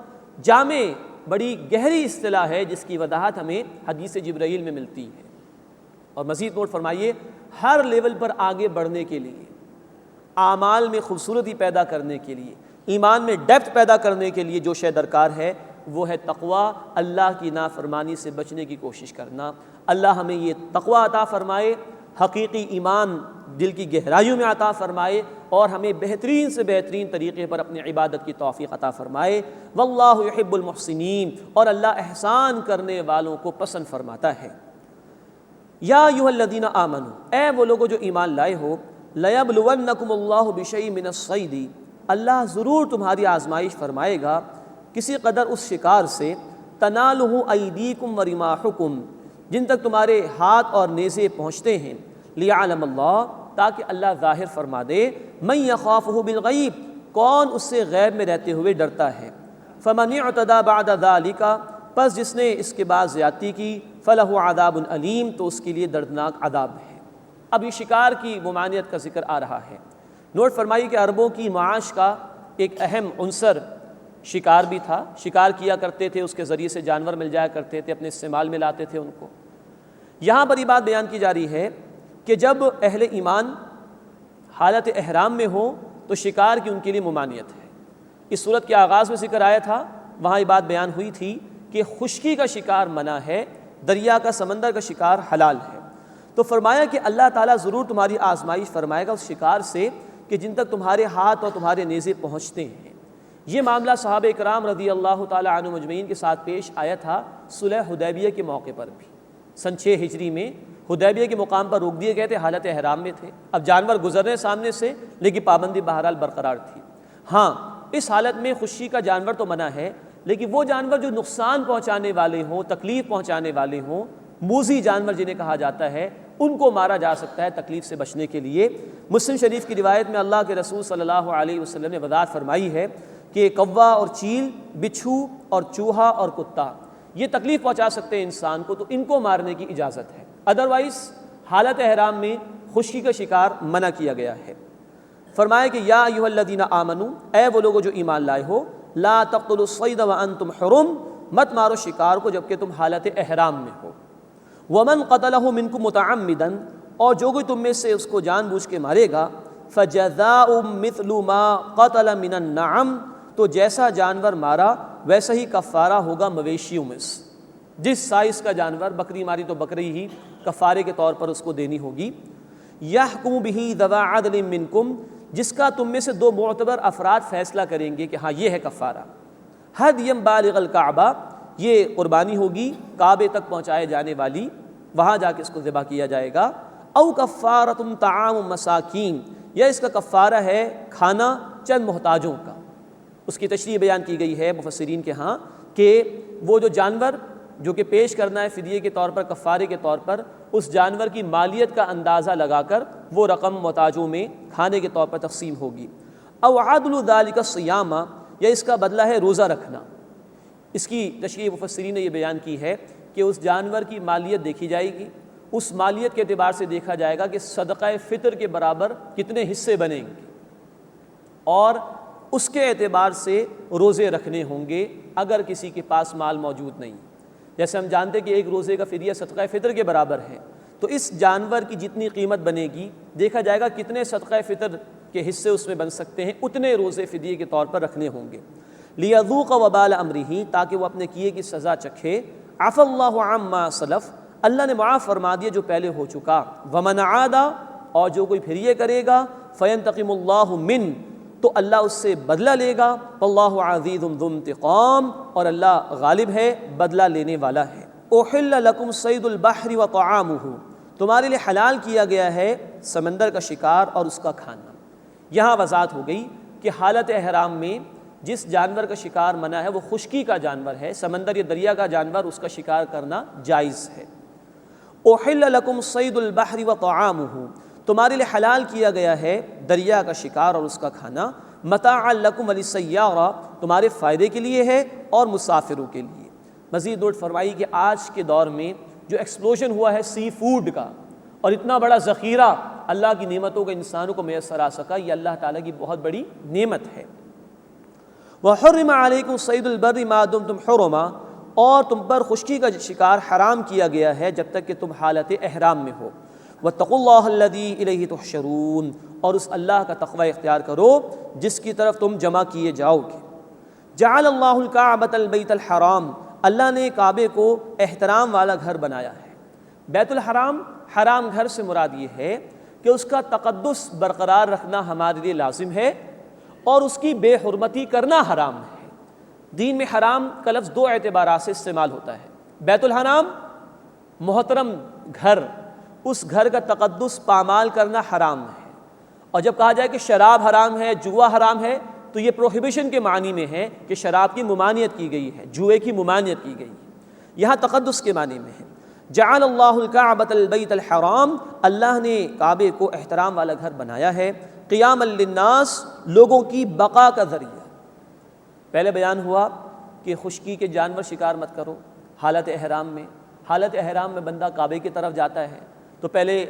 جامع، بڑی گہری اصطلاح ہے جس کی وضاحت ہمیں حدیث جبرائیل میں ملتی ہے۔ اور مزید نوٹ فرمائیے، ہر لیول پر آگے بڑھنے کے لیے، اعمال میں خوبصورتی پیدا کرنے کے لیے، ایمان میں ڈیپتھ پیدا کرنے کے لیے جو شے درکار ہے وہ ہے تقوی، اللہ کی نافرمانی سے بچنے کی کوشش کرنا۔ اللہ ہمیں یہ تقوی عطا فرمائے، حقیقی ایمان دل کی گہرائیوں میں عطا فرمائے، اور ہمیں بہترین سے بہترین طریقے پر اپنی عبادت کی توفیق عطا فرمائے۔ واللہ یحب المحسنین، اور اللہ احسان کرنے والوں کو پسند فرماتا ہے۔ یا ایھا الذین آمنوا، اے وہ لوگوں جو ایمان لائے ہو، لیبلونکم اللہ بشیء من الصید، اللہ ضرور تمہاری آزمائش فرمائے گا کسی قدر اس شکار سے، تنالہ ایدیکم ورماحکم، جن تک تمہارے ہاتھ اور نیزے پہنچتے ہیں، لیعلم اللہ، تاکہ اللہ ظاہر فرما دے، من یخافہ بالغیب، کون اس سے غیب میں رہتے ہوئے ڈرتا ہے، فمن اعتدی بعد ذلک، پس جس نے اس کے بعد زیادتی کی، فلہ عذاب علیم، تو اس کے لیے دردناک عذاب ہے۔ اب یہ شکار کی ممانعت کا ذکر آ رہا ہے۔ نوٹ فرمائیے کہ عربوں کی معاش کا ایک اہم عنصر شکار بھی تھا، شکار کیا کرتے تھے، اس کے ذریعے سے جانور مل جایا کرتے تھے، اپنے استعمال میں لاتے تھے ان کو۔ یہاں پر یہ بات بیان کی جا رہی ہے کہ جب اہل ایمان حالت احرام میں ہوں تو شکار کی ان کے لیے ممانعت ہے۔ اس صورت کے آغاز میں ذکر آیا تھا، وہاں یہ بات بیان ہوئی تھی کہ خشکی کا شکار منع ہے، دریا کا، سمندر کا شکار حلال ہے۔ تو فرمایا کہ اللہ تعالیٰ ضرور تمہاری آزمائش فرمائے گا اس شکار سے کہ جن تک تمہارے ہاتھ اور تمہارے نیزے پہنچتے ہیں۔ یہ معاملہ صحابہ کرام رضی اللہ تعالیٰ عنہ مجمعین کے ساتھ پیش آیا تھا صلح حدیبیہ کے موقع پر بھی۔ سن 6 ہجری میں حدیبیہ کے مقام پر روک دیے گئے تھے، حالت احرام میں تھے، اب جانور گزرنے سامنے سے، لیکن پابندی بہرحال برقرار تھی۔ ہاں، اس حالت میں خشکی کا جانور تو منع ہے، لیکن وہ جانور جو نقصان پہنچانے والے ہوں، تکلیف پہنچانے والے ہوں، موذی جانور جنہیں کہا جاتا ہے، ان کو مارا جا سکتا ہے تکلیف سے بچنے کے لیے۔ مسلم شریف کی روایت میں اللہ کے رسول صلی اللہ علیہ وسلم نے وضاحت فرمائی ہے کہ کوا اور چیل، بچھو اور چوہا اور کتا یہ تکلیف پہنچا سکتے ہیں انسان کو، تو ان کو مارنے کی اجازت ہے، ادروائز حالت احرام میں خشکی کا شکار منع کیا گیا ہے۔ فرمایا کہ یا ایھا الذین آمنوا، اے وہ لوگوں جو ایمان لائے ہو، لا تقتلوا الصید وانتم حرم، مت مارو شکار کو جبکہ تم حالت احرام میں ہو۔ ومن قتلہ منکم متعمدا، اور جو کوئی تم میں سے اس کو جان بوجھ کے مارے گا، فجزاء مثل ما قتل من النعم، تو جیسا جانور مارا ویسا ہی کفارہ ہوگا مویشیوں میں سے، جس سائز کا جانور، بکری ماری تو بکری ہی کفارے کے طور پر اس کو دینی ہوگی۔ یحکم بہ ذوی عدل منکم، جس کا تم میں سے 2 معتبر افراد فیصلہ کریں گے کہ ہاں یہ ہے کفارہ۔ حدیا بالغ الکعبہ، یہ قربانی ہوگی کعبے تک پہنچائے جانے والی، وہاں جا کے اس کو ذبح کیا جائے گا۔ او کفارۃ طعام مساکین، یا اس کا کفارہ ہے کھانا چند محتاجوں کا۔ اس کی تشریح بیان کی گئی ہے مفسرین کے ہاں کہ وہ جو جانور جو کہ پیش کرنا ہے فدیے کے طور پر، کفارے کے طور پر، اس جانور کی مالیت کا اندازہ لگا کر وہ رقم محتاجوں میں کھانے کے طور پر تقسیم ہوگی۔ او عدل ذلک الصیام، یا اس کا بدلہ ہے روزہ رکھنا۔ اس کی تشریح مفسرین نے یہ بیان کی ہے کہ اس جانور کی مالیت دیکھی جائے گی، اس مالیت کے اعتبار سے دیکھا جائے گا کہ صدقہ فطر کے برابر کتنے حصے بنیں گے، اور اس کے اعتبار سے روزے رکھنے ہوں گے اگر کسی کے پاس مال موجود نہیں۔ جیسے ہم جانتے کہ ایک روزے کا فدیہ صدقہ فطر کے برابر ہے، تو اس جانور کی جتنی قیمت بنے گی دیکھا جائے گا کتنے صدقہ فطر کے حصے اس میں بن سکتے ہیں، اتنے روزے فدیے کے طور پر رکھنے ہوں گے۔ لیذوق وبال امرہ، تاکہ وہ اپنے کیے کی سزا چکھے۔ عفا اللہ عما سلف، اللہ نے معاف فرما دیا جو پہلے ہو چکا۔ ومن عاد، اور جو کوئی پھر یہ کرے گا، فینتقم اللہ من، تو اللہ اس سے بدلہ لے گا۔ واللہ عزیز ذو انتقام، اور اللہ غالب ہے، بدلہ لینے والا ہے۔ احل لکم صید البحر وطعامہ، تمہارے لیے حلال کیا گیا ہے سمندر کا شکار اور اس کا کھانا۔ یہاں وضاحت ہو گئی کہ حالت احرام میں جس جانور کا شکار منع ہے وہ خشکی کا جانور ہے، سمندر یا دریا کا جانور، اس کا شکار کرنا جائز ہے۔ احل لکم صید البحر وطعامہ، تمہارے لیے حلال کیا گیا ہے دریا کا شکار اور اس کا کھانا، متاعا لکم وللسیارہ، تمہارے فائدے کے لیے ہے اور مسافروں کے لیے۔ مزید نوٹ فرمائی کہ آج کے دور میں جو ایکسپلوژن ہوا ہے سی فوڈ کا، اور اتنا بڑا ذخیرہ اللہ کی نعمتوں کا انسانوں کو میسر آ سکا، یہ اللہ تعالیٰ کی بہت بڑی نعمت ہے۔ وحرم علیکم صید البر ما دمتم حرما، اور تم پر خشکی کا شکار حرام کیا گیا ہے جب تک کہ تم حالت احرام میں ہو۔ واتقوا اللہ الذی الیہ تحشرون، اور اس اللہ کا تقوی اختیار کرو جس کی طرف تم جمع کیے جاؤ گے۔ جعل اللہ الکعبۃ البیت الحرام، اللہ نے کعبے کو احترام والا گھر بنایا ہے۔ بیت الحرام، حرام گھر سے مراد یہ ہے کہ اس کا تقدس برقرار رکھنا ہمارے لیے لازم ہے اور اس کی بے حرمتی کرنا حرام ہے۔ دین میں حرام کا لفظ دو اعتبارات سے استعمال ہوتا ہے۔ بیت الحرام محترم گھر، اس گھر کا تقدس پامال کرنا حرام ہے، اور جب کہا جائے کہ شراب حرام ہے، جوا حرام ہے، تو یہ پروہیبیشن کے معنی میں ہے کہ شراب کی ممانعت کی گئی ہے، جوئے کی ممانعت کی گئی ہے۔ یہاں تقدس کے معنی میں ہے۔ جعل اللہ الکعبۃ البیت الحرام، اللہ نے کعبے کو احترام والا گھر بنایا ہے، قیاما للناس، لوگوں کی بقا کا ذریعہ۔ پہلے بیان ہوا کہ خشکی کے جانور شکار مت کرو حالت احرام میں۔ حالت احرام میں بندہ کعبے کی طرف جاتا ہے تو پہلے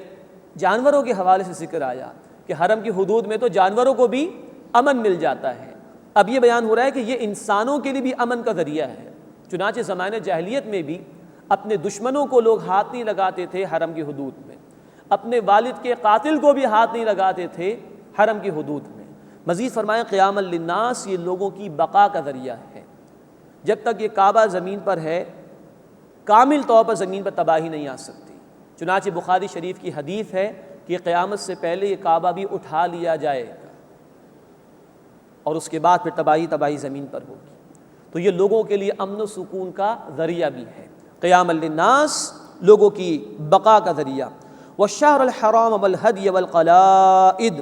جانوروں کے حوالے سے ذکر آیا کہ حرم کی حدود میں تو جانوروں کو بھی امن مل جاتا ہے۔ اب یہ بیان ہو رہا ہے کہ یہ انسانوں کے لیے بھی امن کا ذریعہ ہے۔ چنانچہ زمانے جاہلیت میں بھی اپنے دشمنوں کو لوگ ہاتھ نہیں لگاتے تھے حرم کی حدود میں، اپنے والد کے قاتل کو بھی ہاتھ نہیں لگاتے تھے حرم کی حدود میں۔ مزید فرمایا قیاما للناس، یہ لوگوں کی بقا کا ذریعہ ہے۔ جب تک یہ کعبہ زمین پر ہے کامل طور پر زمین پر تباہی نہیں آ سکتی۔ چنانچہ بخاری شریف کی حدیث ہے کہ قیامت سے پہلے یہ کعبہ بھی اٹھا لیا جائے گا اور اس کے بعد پھر تباہی زمین پر ہوگی۔ تو یہ لوگوں کے لیے امن و سکون کا ذریعہ بھی ہے۔ قیاما للناس، لوگوں کی بقا کا ذریعہ۔ والشہر الحرام والہدی والقلائد،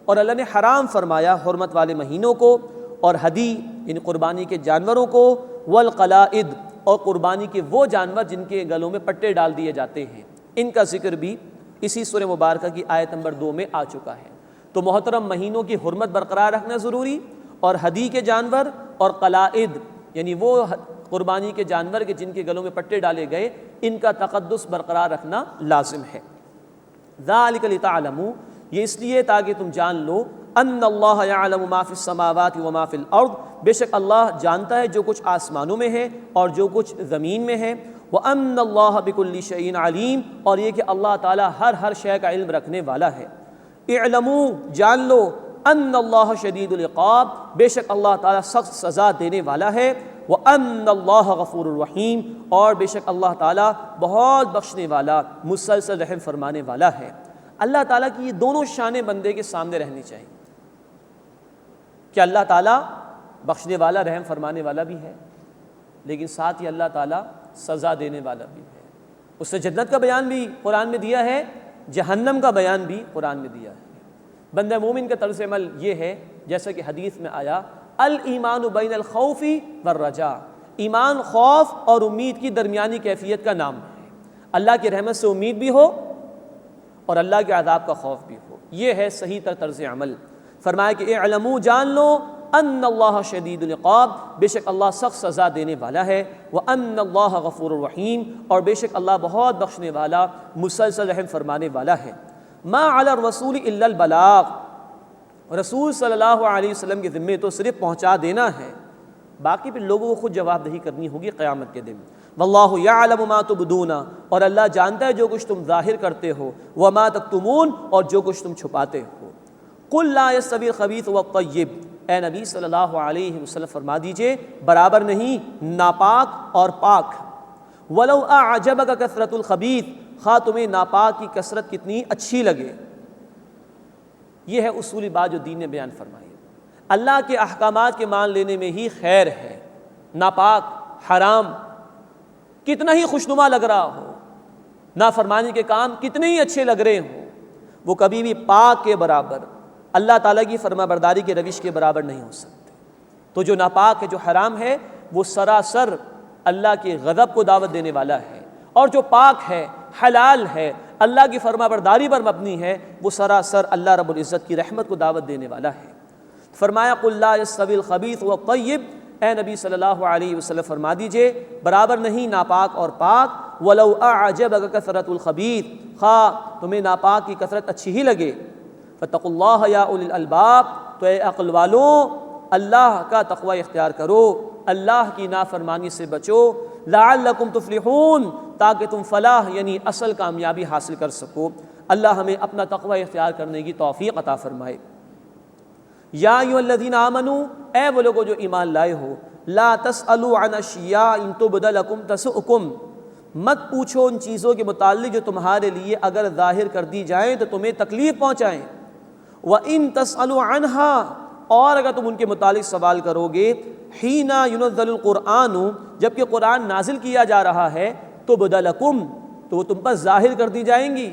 اور اللہ نے حرام فرمایا حرمت والے مہینوں کو اور ہدی یعنی قربانی کے جانوروں کو، والقلائد اور قربانی کے وہ جانور جن کے گلوں میں پٹے ڈال دیے جاتے ہیں، ان کا ذکر بھی اسی سورہ مبارکہ کی آیت نمبر 2 میں آ چکا ہے۔ تو محترم مہینوں کی حرمت برقرار رکھنا ضروری، اور ہدی کے جانور اور قلائد یعنی وہ قربانی کے جانور کے جن کے گلوں میں پٹے ڈالے گئے، ان کا تقدس برقرار رکھنا لازم ہے۔ ذالک لتعلموا، یہ اس لیے تاکہ تم جان لو، ان اللہ یعلم ما فی السماوات وما فی الارض، بے شک اللہ جانتا ہے جو کچھ آسمانوں میں ہے اور جو کچھ زمین میں ہے، وان اللہ بکل شیء علیم، اور یہ کہ اللہ تعالی ہر شے کا علم رکھنے والا ہے۔ اعلموا، جان لو، ان اللہ شدید العقاب، بے شک اللہ تعالی سخت سزا دینے والا ہے، وان اللہ غفور الرحیم، اور بے شک اللہ تعالی بہت بخشنے والا مسلسل رحم فرمانے والا ہے۔ اللہ تعالیٰ کی یہ دونوں شانیں بندے کے سامنے رہنی چاہیے کہ اللہ تعالیٰ بخشنے والا رحم فرمانے والا بھی ہے، لیکن ساتھ ہی اللہ تعالیٰ سزا دینے والا بھی ہے۔ اس نے جنت کا بیان بھی قرآن میں دیا ہے، جہنم کا بیان بھی قرآن میں دیا ہے۔ بندہ مومن کا طرز عمل یہ ہے جیسا کہ حدیث میں آیا، الایمان بین الخوف والرجاء، ایمان خوف اور امید کی درمیانی کیفیت کا نام ہے۔ اللہ کی رحمت سے امید بھی ہو اور اللہ کے عذاب کا خوف بھی ہو، یہ ہے صحیح تر طرز عمل۔ فرمایا کہ اعلموا، جان لو، ان اللہ شدید العقاب، بے شک اللہ سخت سزا دینے والا ہے، وان اللہ غفور الرحیم، اور بے شک اللہ بہت بخشنے والا مسلسل رحم فرمانے والا ہے۔ ما علی الرسول الا البلاغ، رسول صلی اللہ علیہ وسلم کے ذمے تو صرف پہنچا دینا ہے، باقی پھر لوگوں کو خود جواب دہی کرنی ہوگی قیامت کے دن۔ واللہ یعلم ما تبدون، اور اللہ جانتا ہے جو کچھ تم ظاہر کرتے ہو، وما تکتمون، اور جو کچھ تم چھپاتے ہو۔ قل لا یستوی الخبیث والطیب، اے نبی صلی اللہ علیہ وسلم فرما دیجئے برابر نہیں ناپاک اور پاک۔ ولو اعجبک کثرت الخبیث، خواہ تمہیں ناپاک کی کثرت کتنی اچھی لگے۔ یہ ہے اصولی بات جو دین نے بیان فرمائی۔ اللہ کے احکامات کے مان لینے میں ہی خیر ہے۔ ناپاک، حرام کتنا ہی خوشنما لگ رہا ہو، نافرمانی کے کام کتنے ہی اچھے لگ رہے ہوں، وہ کبھی بھی پاک کے برابر، اللہ تعالیٰ کی فرما برداری کے روش کے برابر نہیں ہو سکتے۔ تو جو ناپاک ہے، جو حرام ہے، وہ سراسر اللہ کے غضب کو دعوت دینے والا ہے، اور جو پاک ہے، حلال ہے، اللہ کی فرما برداری پر مبنی ہے، وہ سراسر اللہ رب العزت کی رحمت کو دعوت دینے والا ہے۔ فرمایا قل لا یستوی الخبیث والطیب، اے نبی صلی اللہ علیہ وسلم فرما دیجئے برابر نہیں ناپاک اور پاک۔ ولو اعجبک کثرت الخبیث، خواہ تمہیں ناپاک کی کثرت اچھی ہی لگے۔ فاتقوا اللہ یا اولی الالباب، تو اے عقل والوں اللہ کا تقوی اختیار کرو۔ اللہ کی نافرمانی سے بچو، لعلکم تفلحون، تاکہ تم فلاح یعنی اصل کامیابی حاصل کر سکو۔ اللہ ہمیں اپنا تقوی اختیار کرنے کی توفیق عطا فرمائے۔ یا ایھا الذین آمنوا، اے وہ لوگوں جو ایمان لائے ہو، لا تسألوا عن اشیاء ان تبد لکم تسؤکم، مت پوچھو ان چیزوں کے متعلق جو تمہارے لیے اگر ظاہر کر دی جائیں تو تمہیں تکلیف پہنچائیں۔ وَإِن تَسْأَلُوا عَنْهَا، اور اگر تم ان کے متعلق سوال کرو گے، حِينَ يُنَزَّلُ الْقُرْآنُ، جبکہ قرآن نازل کیا جا رہا ہے، تُبْدَ لَكُمْ، تو وہ تم پر ظاہر کر دی جائیں گی،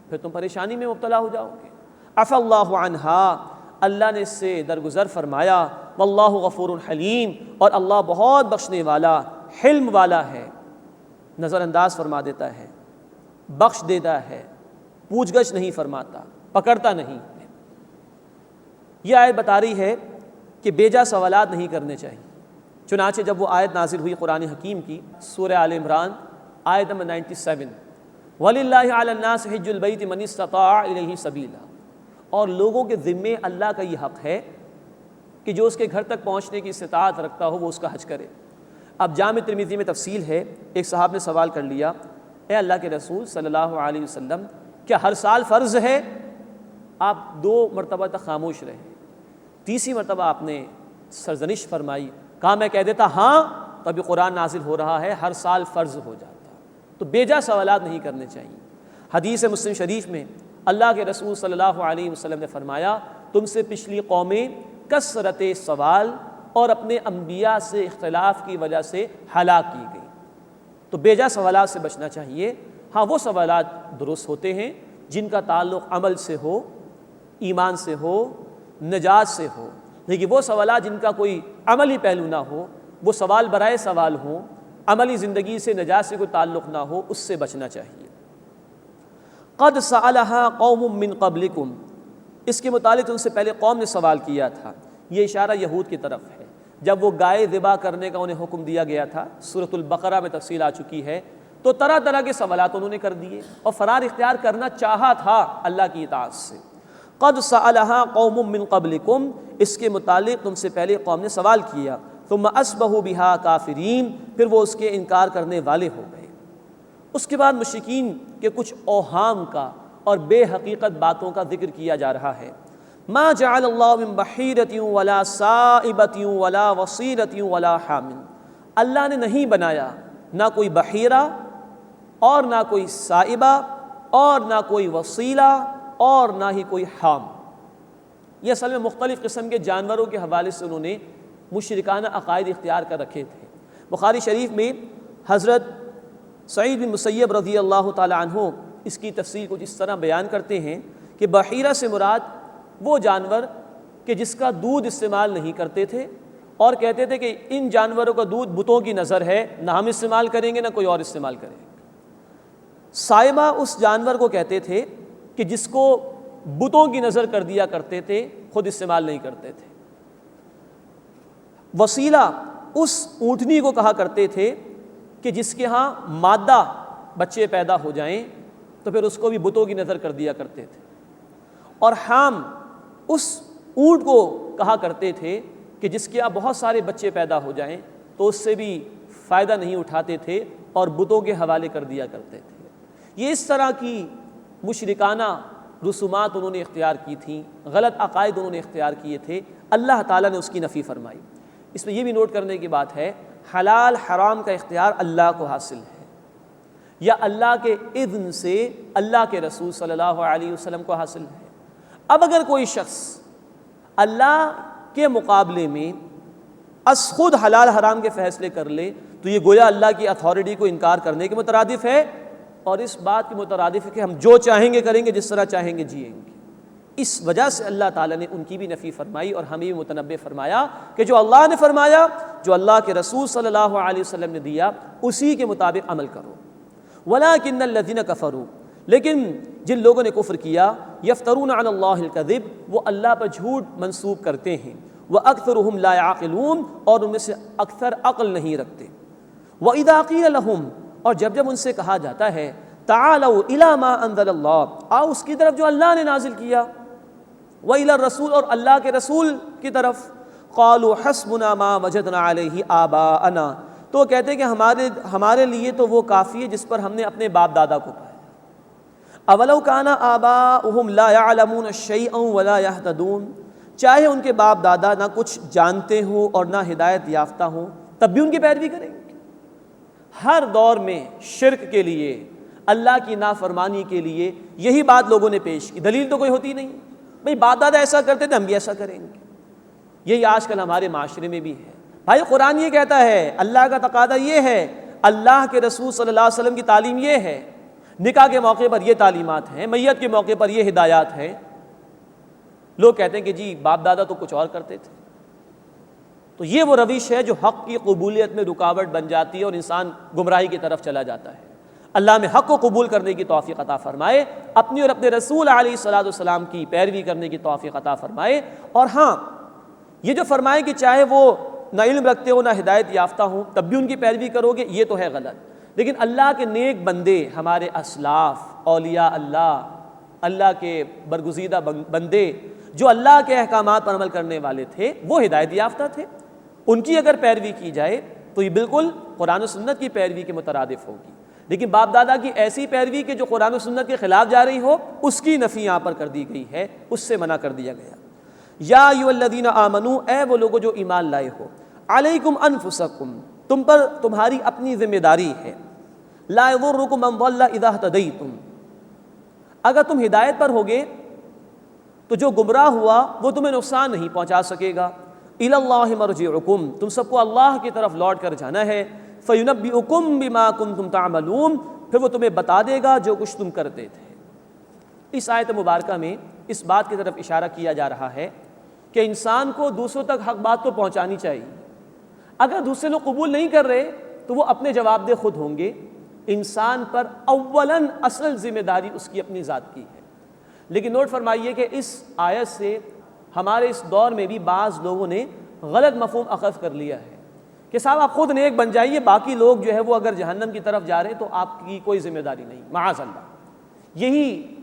پھر تم پریشانی میں مبتلا ہو جاؤ گے۔ عفا اللہ عنہا، اللہ نے اس سے درگزر فرمایا، واللہ غفور حلیم، اور اللہ بہت بخشنے والا، حلم والا ہے، نظر انداز فرما دیتا ہے، بخش دیتا ہے، پوچھ گچھ نہیں فرماتا، پکڑتا نہیں۔ یہ آیت بتا رہی ہے کہ بیجا سوالات نہیں کرنے چاہیے۔ چنانچہ جب وہ آیت نازل ہوئی قرآن حکیم کی، سورہ آل عمران آیت نمبر 97، وَلِلَّهِ عَلَى النَّاسِ حِجُّ الْبَيْتِ مَنِ اسْتَطَاعَ إِلَيْهِ سَبِيلًا، اور لوگوں کے ذمے اللہ کا یہ حق ہے کہ جو اس کے گھر تک پہنچنے کی استطاعت رکھتا ہو وہ اس کا حج کرے۔ اب جامع ترمذی میں تفصیل ہے، ایک صاحب نے سوال کر لیا، اے اللہ کے رسول صلی اللہ علیہ وسلم، کیا ہر سال فرض ہے؟ آپ 2 مرتبہ تک خاموش رہے، تیسری مرتبہ آپ نے سرزنش فرمائی، کہا میں کہہ دیتا ہاں تو ابھی قرآن نازل ہو رہا ہے، ہر سال فرض ہو جاتا۔ تو بیجا سوالات نہیں کرنے چاہیے۔ حدیث مسلم شریف میں اللہ کے رسول صلی اللہ علیہ وسلم نے فرمایا، تم سے پچھلی قومیں کثرت سوال اور اپنے انبیاء سے اختلاف کی وجہ سے ہلاک کی گئی۔ تو بیجا سوالات سے بچنا چاہیے۔ ہاں وہ سوالات درست ہوتے ہیں جن کا تعلق عمل سے ہو، ایمان سے ہو، نجات سے ہو، لیکن وہ سوالات جن کا کوئی عملی پہلو نہ ہو، وہ سوال برائے سوال ہوں، عملی زندگی سے نجات سے کوئی تعلق نہ ہو، اس سے بچنا چاہیے۔ قد سألها قوم من قبلکم، اس کے متعلق ان سے پہلے قوم نے سوال کیا تھا۔ یہ اشارہ یہود کی طرف ہے۔ جب وہ گائے ذبح کرنے کا انہیں حکم دیا گیا تھا، سورۃ البقرہ میں تفصیل آ چکی ہے، تو طرح طرح کے سوالات انہوں نے کر دیے اور فرار اختیار کرنا چاہا تھا اللہ کی اطاعت سے۔ قد سألها قوم من قبلکم، اس کے متعلق تم سے پہلے قوم نے سوال کیا، ثم اصبحوا بها کافرین، پھر وہ اس کے انکار کرنے والے ہو گئے۔ اس کے بعد مشرکین کے کچھ اوہام کا اور بے حقیقت باتوں کا ذکر کیا جا رہا ہے۔ ما جعل اللہ من بحیرۃ ولا سائبۃ ولا وصیلۃ ولا حام، اللہ نے نہیں بنایا نہ کوئی بحیرہ اور نہ کوئی سائبہ اور نہ کوئی وصیلہ اور نہ ہی کوئی حام۔ یہ اصل میں مختلف قسم کے جانوروں کے حوالے سے انہوں نے مشرکانہ عقائد اختیار کر رکھے تھے۔ بخاری شریف میں حضرت سعید بن مسیب رضی اللہ تعالی عنہ اس کی تفصیل کچھ اس طرح بیان کرتے ہیں کہ بحیرہ سے مراد وہ جانور کہ جس کا دودھ استعمال نہیں کرتے تھے اور کہتے تھے کہ ان جانوروں کا دودھ بتوں کی نظر ہے، نہ ہم استعمال کریں گے نہ کوئی اور استعمال کرے گا۔ سائبہ اس جانور کو کہتے تھے کہ جس کو بتوں کی نظر کر دیا کرتے تھے، خود استعمال نہیں کرتے تھے۔ وسیلہ اس اونٹنی کو کہا کرتے تھے کہ جس کے ہاں مادہ بچے پیدا ہو جائیں تو پھر اس کو بھی بتوں کی نظر کر دیا کرتے تھے۔ اور حام اس اونٹ کو کہا کرتے تھے کہ جس کے ہاں بہت سارے بچے پیدا ہو جائیں تو اس سے بھی فائدہ نہیں اٹھاتے تھے اور بتوں کے حوالے کر دیا کرتے تھے۔ یہ اس طرح کی مشرکانہ رسومات انہوں نے اختیار کی تھیں، غلط عقائد انہوں نے اختیار کیے تھے، اللہ تعالیٰ نے اس کی نفی فرمائی۔ اس میں یہ بھی نوٹ کرنے کی بات ہے، حلال حرام کا اختیار اللہ کو حاصل ہے، یا اللہ کے اذن سے اللہ کے رسول صلی اللہ علیہ وسلم کو حاصل ہے۔ اب اگر کوئی شخص اللہ کے مقابلے میں از خود حلال حرام کے فیصلے کر لے تو یہ گویا اللہ کی اتھارٹی کو انکار کرنے کے مترادف ہے، اور اس بات کے مترادف ہے کہ ہم جو چاہیں گے کریں گے، جس طرح چاہیں گے جئیں گے۔ اس وجہ سے اللہ تعالیٰ نے ان کی بھی نفی فرمائی اور ہمیں بھی متنبہ فرمایا کہ جو اللہ نے فرمایا، جو اللہ کے رسول صلی اللہ علیہ وسلم نے دیا، اسی کے مطابق عمل کرو۔ وَلَٰكِنَّ الَّذِينَ كَفَرُوا، لیکن جن لوگوں نے کفر کیا، یفترون علی اللہ الکذب، وہ اللہ پر جھوٹ منسوب کرتے ہیں، وَأَكْثَرُهُمْ لَا يَعْقِلُونَ، اور ان میں سے اکثر عقل نہیں رکھتے۔ وَإِذَا قِيلَ لَهُمْ، اور جب ان سے کہا جاتا ہے، تَعَالَوْا إِلَىٰ مَا أَنزَلَ اللَّهُ، آؤ اس کی طرف جو اللہ نے نازل کیا، وَإِلَى الرَّسُولِ، اور اللہ کے رسول کی طرف، قالوا حسبنا ما وجدنا علیہ آباءنا، تو وہ کہتے ہیں کہ ہمارے لیے تو وہ کافی ہے جس پر ہم نے اپنے باپ دادا کو پایا۔ اولو کان آباؤہم لا یعلمون شیئا ولا یہتدون، چاہے ان کے باپ دادا نہ کچھ جانتے ہوں اور نہ ہدایت یافتہ ہوں، تب بھی ان کی پیروی کریں گے۔ ہر دور میں شرک کے لیے، اللہ کی نافرمانی کے لیے یہی بات لوگوں نے پیش کی، دلیل تو کوئی ہوتی نہیں، بھئی باپ دادا ایسا کرتے تھے ہم بھی ایسا کریں گے۔ یہی آج کل ہمارے معاشرے میں بھی ہے۔ بھائی قرآن یہ کہتا ہے، اللہ کا تقاضا یہ ہے، اللہ کے رسول صلی اللہ علیہ وسلم کی تعلیم یہ ہے، نکاح کے موقع پر یہ تعلیمات ہیں، میت کے موقع پر یہ ہدایات ہیں۔ لوگ کہتے ہیں کہ جی باپ دادا تو کچھ اور کرتے تھے۔ تو یہ وہ روش ہے جو حق کی قبولیت میں رکاوٹ بن جاتی ہے اور انسان گمراہی کی طرف چلا جاتا ہے۔ اللہ میں حق کو قبول کرنے کی توفیق عطا فرمائے، اپنی اور اپنے رسول علیہ الصلوۃ والسلام کی پیروی کرنے کی توفیق عطا فرمائے۔ اور ہاں، یہ جو فرمائے کہ چاہے وہ نہ علم رکھتے ہو نہ ہدایت یافتہ ہوں تب بھی ان کی پیروی کرو گے، یہ تو ہے غلط۔ لیکن اللہ کے نیک بندے، ہمارے اسلاف، اولیاء اللہ، اللہ کے برگزیدہ بندے جو اللہ کے احکامات پر عمل کرنے والے تھے، وہ ہدایت یافتہ تھے، ان کی اگر پیروی کی جائے تو یہ بالکل قرآن و سنت کی پیروی کے مترادف ہوگی۔ لیکن باپ دادا کی ایسی پیروی کہ جو قرآن و سنت کے خلاف جا رہی ہو، اس کی نفی یہاں پر کر دی گئی ہے، اس سے منع کر دیا گیا۔ یا ایھا الذین آمنو، اے وہ لوگو جو ایمان لائے ہو، علیکم انفسکم، تم پر تمہاری اپنی ذمہ داری ہے، لا یضرکم من ضل اذا اہتدیتم، اگر تم ہدایت پر ہوگے تو جو گمراہ ہوا وہ تمہیں نقصان نہیں پہنچا سکے گا۔ الی اللہ مرجعکم، تم سب کو اللہ کی طرف لوٹ کر جانا ہے۔ فینبئکم بما کنتم تعملون، پھر وہ تمہیں بتا دے گا جو کچھ تم کرتے تھے۔ اس آیت مبارکہ میں اس بات کی طرف اشارہ کیا جا رہا ہے کہ انسان کو دوسروں تک حق بات تو پہنچانی چاہیے۔ اگر دوسرے لوگ قبول نہیں کر رہے تو وہ اپنے جواب دہ خود ہوں گے۔ انسان پر اولاً اصل ذمہ داری اس کی اپنی ذات کی ہے۔ لیکن نوٹ فرمائیے کہ اس آیت سے ہمارے اس دور میں بھی بعض لوگوں نے غلط مفہوم اخذ کر لیا ہے کہ صاحب آپ خود نیک بن جائیے، باقی لوگ جو ہے وہ اگر جہنم کی طرف جا رہے تو آپ کی کوئی ذمہ داری نہیں، معاذ اللہ۔ یہی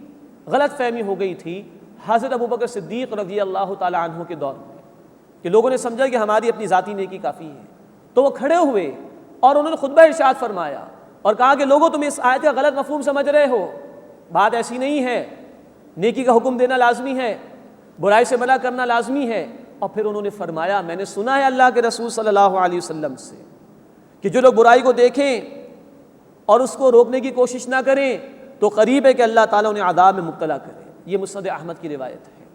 غلط فہمی ہو گئی تھی حضرت ابوبکر صدیق رضی اللہ تعالی عنہ کے دور میں، کہ لوگوں نے سمجھا کہ ہماری اپنی ذاتی نیکی کافی ہے، تو وہ کھڑے ہوئے اور انہوں نے خطبہ ارشاد فرمایا اور کہا کہ لوگوں تم اس آیت کا غلط مفہوم سمجھ رہے ہو، بات ایسی نہیں ہے، نیکی کا حکم دینا لازمی ہے، برائی سے منع کرنا لازمی ہے۔ اور پھر انہوں نے فرمایا، میں نے سنا ہے اللہ کے رسول صلی اللہ علیہ وسلم سے کہ جو لوگ برائی کو دیکھیں اور اس کو روکنے کی کوشش نہ کریں تو قریب ہے کہ اللہ تعالیٰ انہیں عذاب میں مبتلا کرے۔ یہ مسند احمد کی روایت ہے۔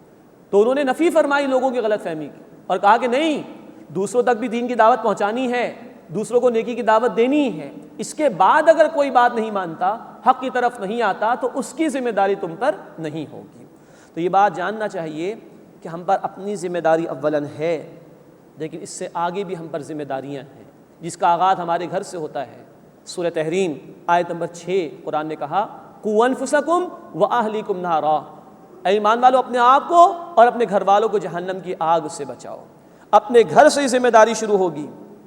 تو انہوں نے نفی فرمائی لوگوں کی غلط فہمی کی اور کہا کہ نہیں، دوسروں تک بھی دین کی دعوت پہنچانی ہے، دوسروں کو نیکی کی دعوت دینی ہے، اس کے بعد اگر کوئی بات نہیں مانتا، حق کی طرف نہیں آتا تو اس کی ذمہ داری تم پر نہیں ہوگی۔ تو یہ بات جاننا چاہیے کہ ہم پر اپنی ذمہ داری اولاً ہے، لیکن اس سے آگے بھی ہم پر ذمہ داریاں ہیں جس کا آغاز ہمارے گھر سے ہوتا ہے۔ سورہ تحریم آیت نمبر 6 قرآن نے کہا، قوا انفسکم واہلیکم نارا، اے ایمان والو اپنے آپ کو اور اپنے گھر والوں کو جہنم کی آگ سے بچاؤ۔ اپنے گھر سے ذمہ داری شروع ہوگی،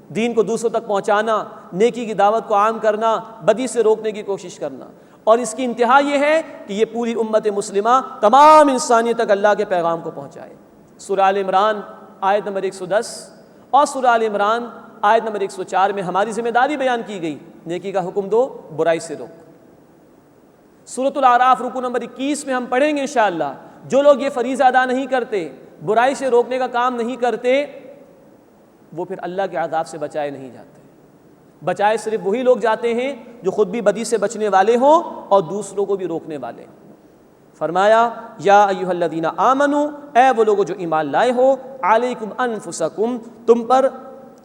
دین کو دوسروں تک پہنچانا، نیکی کی دعوت کو عام کرنا، بدی سے روکنے کی کوشش کرنا، اور اس کی انتہا یہ ہے کہ یہ پوری امت مسلمہ تمام انسانیت تک اللہ کے پیغام کو پہنچائے۔ سورہ آل عمران آیت نمبر 110 اور سورہ آل عمران آیت نمبر 104 میں ہماری ذمہ داری بیان کی گئی، نیکی کا حکم دو، برائی سے روکو۔ سورۃ الاعراف رکوع نمبر 21 میں ہم پڑھیں گے انشاءاللہ، جو لوگ یہ فریضہ ادا نہیں کرتے، برائی سے روکنے کا کام نہیں کرتے، وہ پھر اللہ کے عذاب سے بچائے نہیں جاتے۔ بچائے صرف وہی لوگ جاتے ہیں جو خود بھی بدی سے بچنے والے ہوں اور دوسروں کو بھی روکنے والے ہیں۔ فرمایا، یا ایھا الذین آمنو، اے وہ لوگو جو ایمان لائے ہو، علیکم انفسکم، تم پر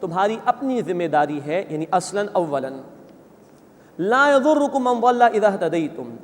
تمہاری اپنی ذمہ داری ہے، یعنی اصلاً اولاً، لا یضرکم من ضل اذا اہتدیتم،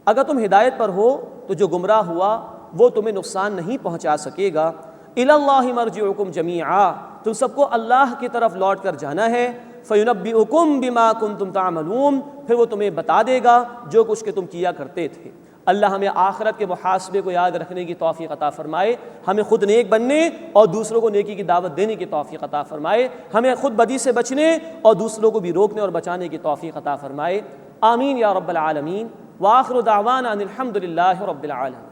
اگر تم ہدایت پر ہو تو جو گمراہ ہوا وہ تمہیں نقصان نہیں پہنچا سکے گا۔ الی اللہ مرجعکم جمیعا، تم سب کو اللہ کی طرف لوٹ کر جانا ہے۔ فینبئکم بما کنتم تعملون، پھر وہ تمہیں بتا دے گا جو کچھ کہ تم کیا کرتے تھے۔ اللہ ہمیں آخرت کے محاسبے کو یاد رکھنے کی توفیق عطا فرمائے، ہمیں خود نیک بننے اور دوسروں کو نیکی کی دعوت دینے کی توفیق عطا فرمائے، ہمیں خود بدی سے بچنے اور دوسروں کو بھی روکنے اور بچانے کی توفیق عطا فرمائے۔ آمین یا رب العالمین، وآخر دعوانا ان الحمد للہ رب العالمین۔